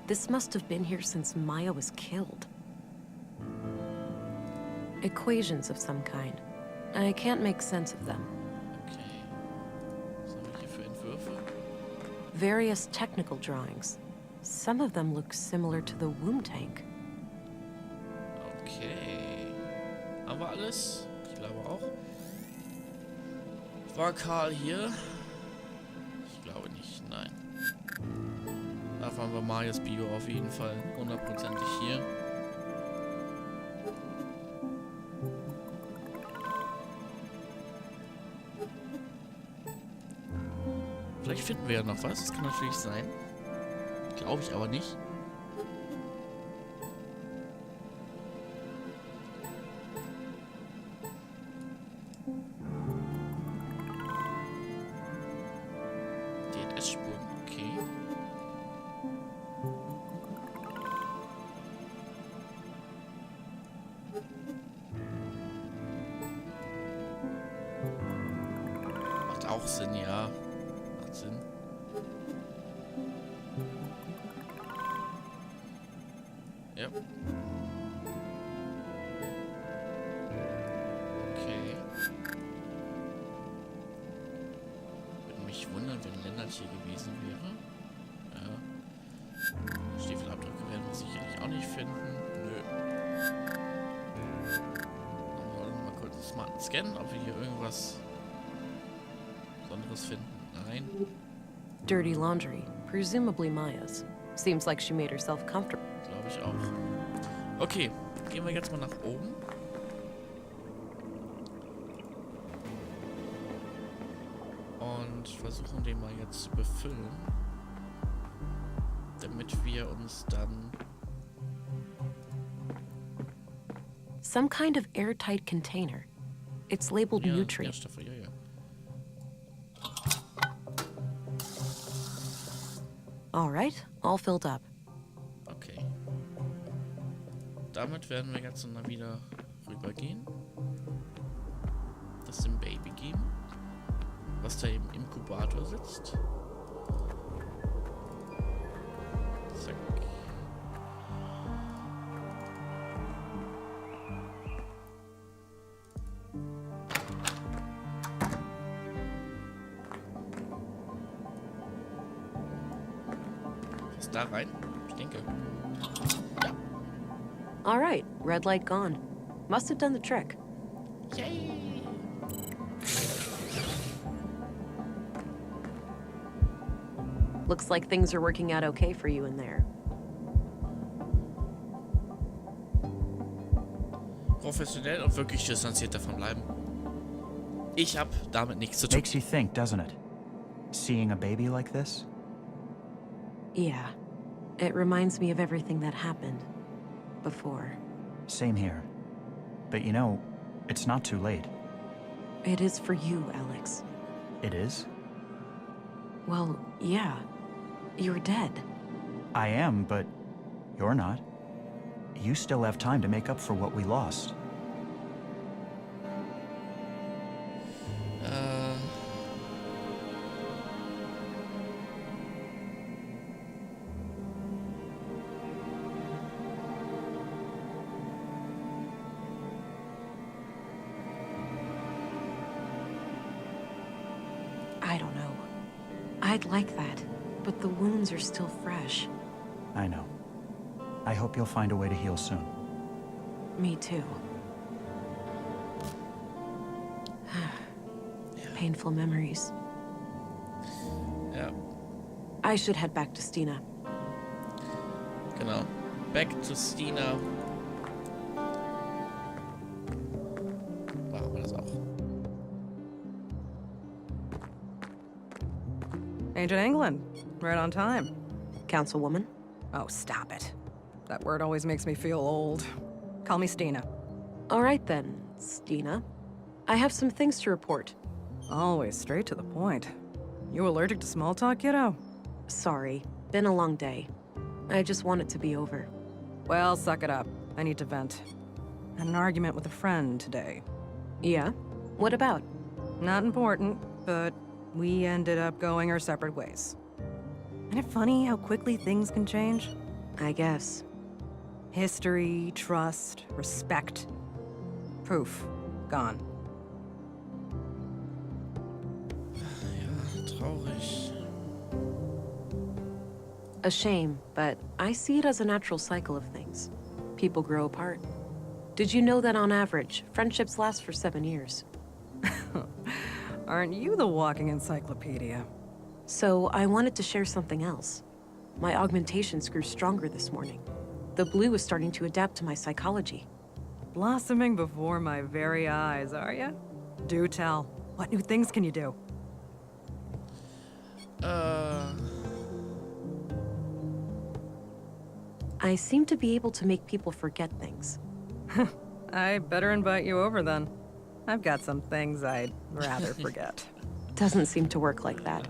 This must have been here since Maya was killed. Equations of some kind. I can't make sense of them. Okay. Was haben wir hier für Entwürfe? Various technical drawings. Some of them look similar to the womb tank. Okay. Haben wir alles? Ich glaube auch. War Karl hier? Ich glaube nicht, nein. erfahren wir Mayas Bio auf jeden Fall 100%ig hier. Vielleicht finden wir ja noch was, das kann natürlich sein. Glaube ich aber nicht. DNS-Spuren, okay. Macht auch Sinn, ja. Macht Sinn. Ja. Okay. Würde mich wundern, wenn Lennart hier gewesen wäre. Ja. Stiefelabdrücke werden wir sicherlich auch nicht finden. Nö. Mal kurz einen smarten Scan, ob wir hier irgendwas Besonderes finden. Nein. Dirty laundry, presumably Maya's. Seems like she made herself comfortable. Glaube ich auch. Okay, gehen wir jetzt mal nach oben. Und versuchen den mal jetzt zu befüllen. Damit wir uns dann... Some kind of airtight container. It's labeled Ja, nutrient. Nährstoffe, ja, ja. All right, all filled up. Okay. Damit werden wir jetzt dann wieder rübergehen. Das dem Baby geben. Was da im Inkubator sitzt. Zack. Was da rein? Ich denke. Ja. All right, red light gone. Must have done the trick. Yay! Looks like things are working out okay for you in there. Professionell und wirklich distanziert davon bleiben. Ich hab damit nichts zu tun. Makes you think, doesn't it? Seeing a baby like this? Yeah, it reminds me of everything that happened before. Same here. But you know, it's not too late. It is for you, Alex. It is? Well, yeah. You're dead. I am, but you're not. You still have time to make up for what we lost. I don't know. I'd like that, but the wounds are still fresh. I know. I hope you'll find a way to heal soon. Me too. Painful memories. Ja, I should head back to Stina. genau. Back to Stina. Machen wir das auch. Ancient England. Right on time. Councilwoman? Oh, stop it. That word always makes me feel old. Call me Stina. All right then, Stina. I have some things to report. Always straight to the point. You allergic to small talk, kiddo? Sorry. Been a long day. I just want it to be over. Well, suck it up. I need to vent. Had an argument with a friend today. Yeah? What about? Not important, but we ended up going our separate ways. Isn't it funny how quickly things can change? I guess. History, trust, respect. Proof. Gone. Ja, traurig. A shame, but I see it as a natural cycle of things. People grow apart. Did you know that on average, friendships last for 7 years? Aren't you the walking encyclopedia? So I wanted to share something else. My augmentations grew stronger this morning. The blue is starting to adapt to my psychology. Blossoming before my very eyes, are ya? Do tell. What new things can you do? I seem to be able to make people forget things. I better invite you over then. I've got some things I'd rather forget. Doesn't seem to work like that.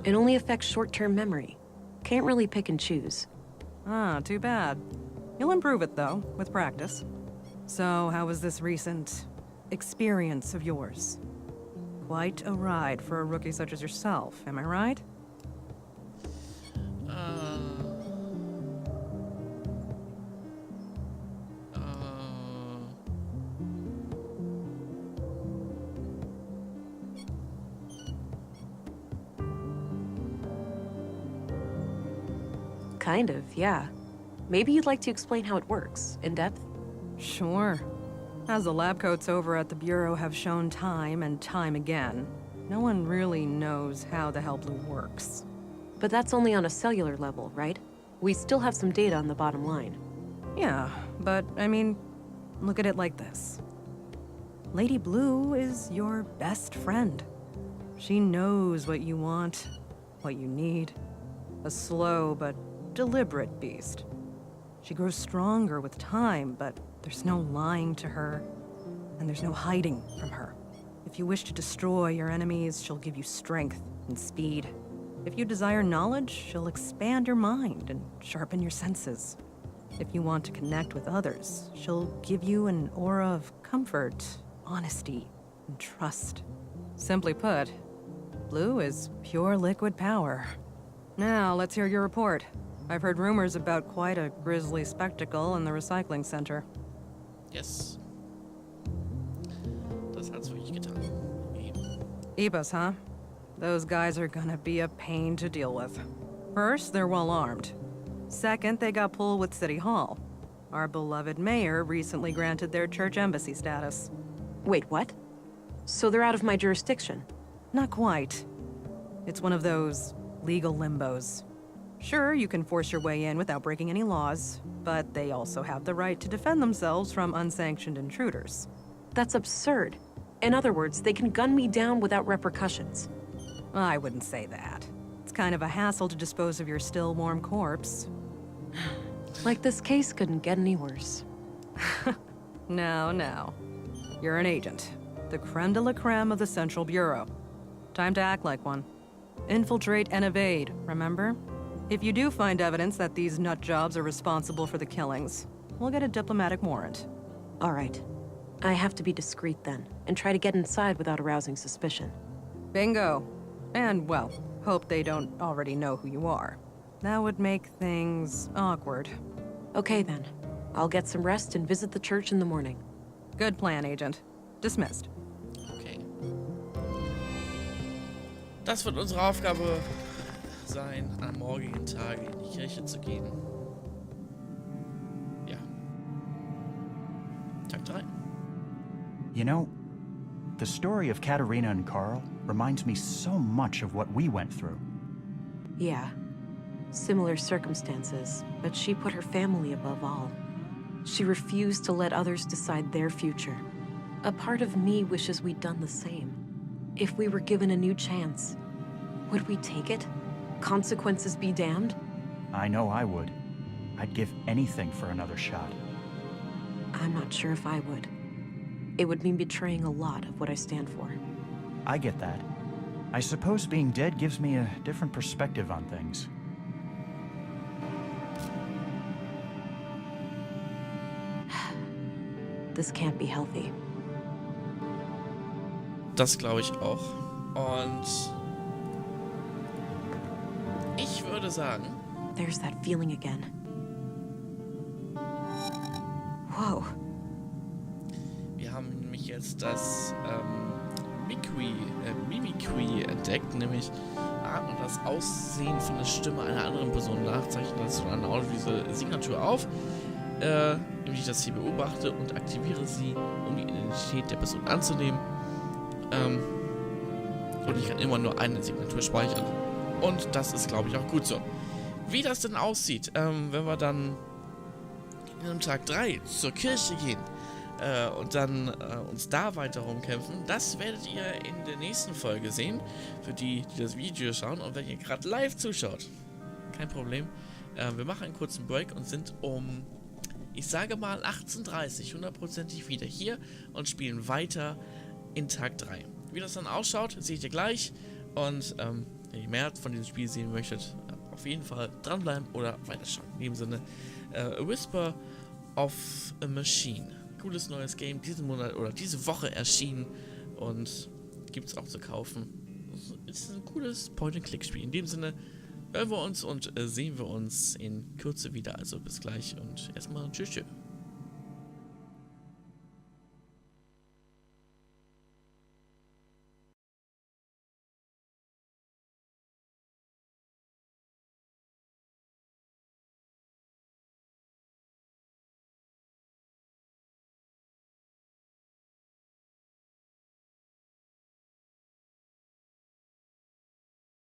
It only affects short-term memory. Can't really pick and choose. Ah, too bad. You'll improve it, though, with practice. So, how was this recent experience of yours? Quite a ride for a rookie such as yourself, am I right? Kind of, yeah. Maybe you'd like to explain how it works, in depth? Sure. As the lab coats over at the Bureau have shown time and time again, no one really knows how the hell Blue works. But that's only on a cellular level, right? We still have some data on the bottom line. Yeah, but, I mean, look at it like this. Lady Blue is your best friend. She knows what you want, what you need. A slow but deliberate beast. She grows stronger with time, but there's no lying to her, and there's no hiding from her. If you wish to destroy your enemies, she'll give you strength and speed. If you desire knowledge, she'll expand your mind and sharpen your senses. If you want to connect with others, she'll give you an aura of comfort, honesty, and trust. Simply put, Blue is pure liquid power. Now, let's hear your report. I've heard rumors about quite a grisly spectacle in the recycling center. Yes. Das hat's wirklich getan. Ebus, huh? Those guys are gonna be a pain to deal with. First, they're well armed. Second, they got pulled with City Hall. Our beloved mayor recently granted their church embassy status. Wait, what? So they're out of my jurisdiction? Not quite. It's one of those legal limbos. Sure, you can force your way in without breaking any laws, but they also have the right to defend themselves from unsanctioned intruders. That's absurd. In other words, they can gun me down without repercussions. I wouldn't say that. It's kind of a hassle to dispose of your still warm corpse. Like this case couldn't get any worse. No. You're an agent. The creme de la creme of the Central Bureau. Time to act like one. Infiltrate and evade, remember? If you do find evidence that these nut jobs are responsible for the killings, we'll get a diplomatic warrant. All right. I have to be discreet then, and try to get inside without arousing suspicion. Bingo. And, well, hope they don't already know who you are. That would make things awkward. Okay then. I'll get some rest and visit the church in the morning. Good plan, Agent. Dismissed. Okay. Das wird unsere Aufgabe sein, am morgigen Tag in die Kirche zu gehen. Ja. Tag 3. You know, the story of Katerina and Carl reminds me so much of what we went through. Yeah. Similar circumstances, but she put her family above all. She refused to let others decide their future. A part of me wishes we'd done the same. If we were given a new chance, would we take it? Consequences be damned? I know I would. I'd give anything for another shot. I'm not sure if I would. It would mean betraying a lot of what I stand for. I get that. I suppose being dead gives me a different perspective on things. This can't be healthy. Das glaube ich auch. Und ich würde sagen... There's that feeling again. Whoa. Wir haben nämlich jetzt das Mimicry entdeckt, nämlich atmet das Aussehen von der Stimme einer anderen Person nach, zeichnet das von einer Audio-Signatur auf, indem ich das hier beobachte und aktiviere sie, um die Identität der Person anzunehmen. Und ich kann immer nur eine Signatur speichern. Und das ist, glaube ich, auch gut so. Wie das denn aussieht, wenn wir dann am Tag 3 zur Kirche gehen und dann uns da weiter rumkämpfen, das werdet ihr in der nächsten Folge sehen, für die, die das Video schauen. Und wenn ihr gerade live zuschaut, kein Problem, wir machen einen kurzen Break und sind um, ich sage mal 18:30 hundertprozentig wieder hier und spielen weiter in Tag 3. Wie das dann ausschaut, seht ihr gleich. Und wenn ihr mehr von diesem Spiel sehen möchtet, auf jeden Fall dranbleiben oder weiterschauen. In dem Sinne, A Whisper of a Machine. Cooles neues Game, diesen Monat oder diese Woche erschienen und gibt es auch zu kaufen. Ist ein cooles Point-and-Click-Spiel. In dem Sinne, hören wir uns und sehen wir uns in Kürze wieder. Also bis gleich und erstmal tschüss.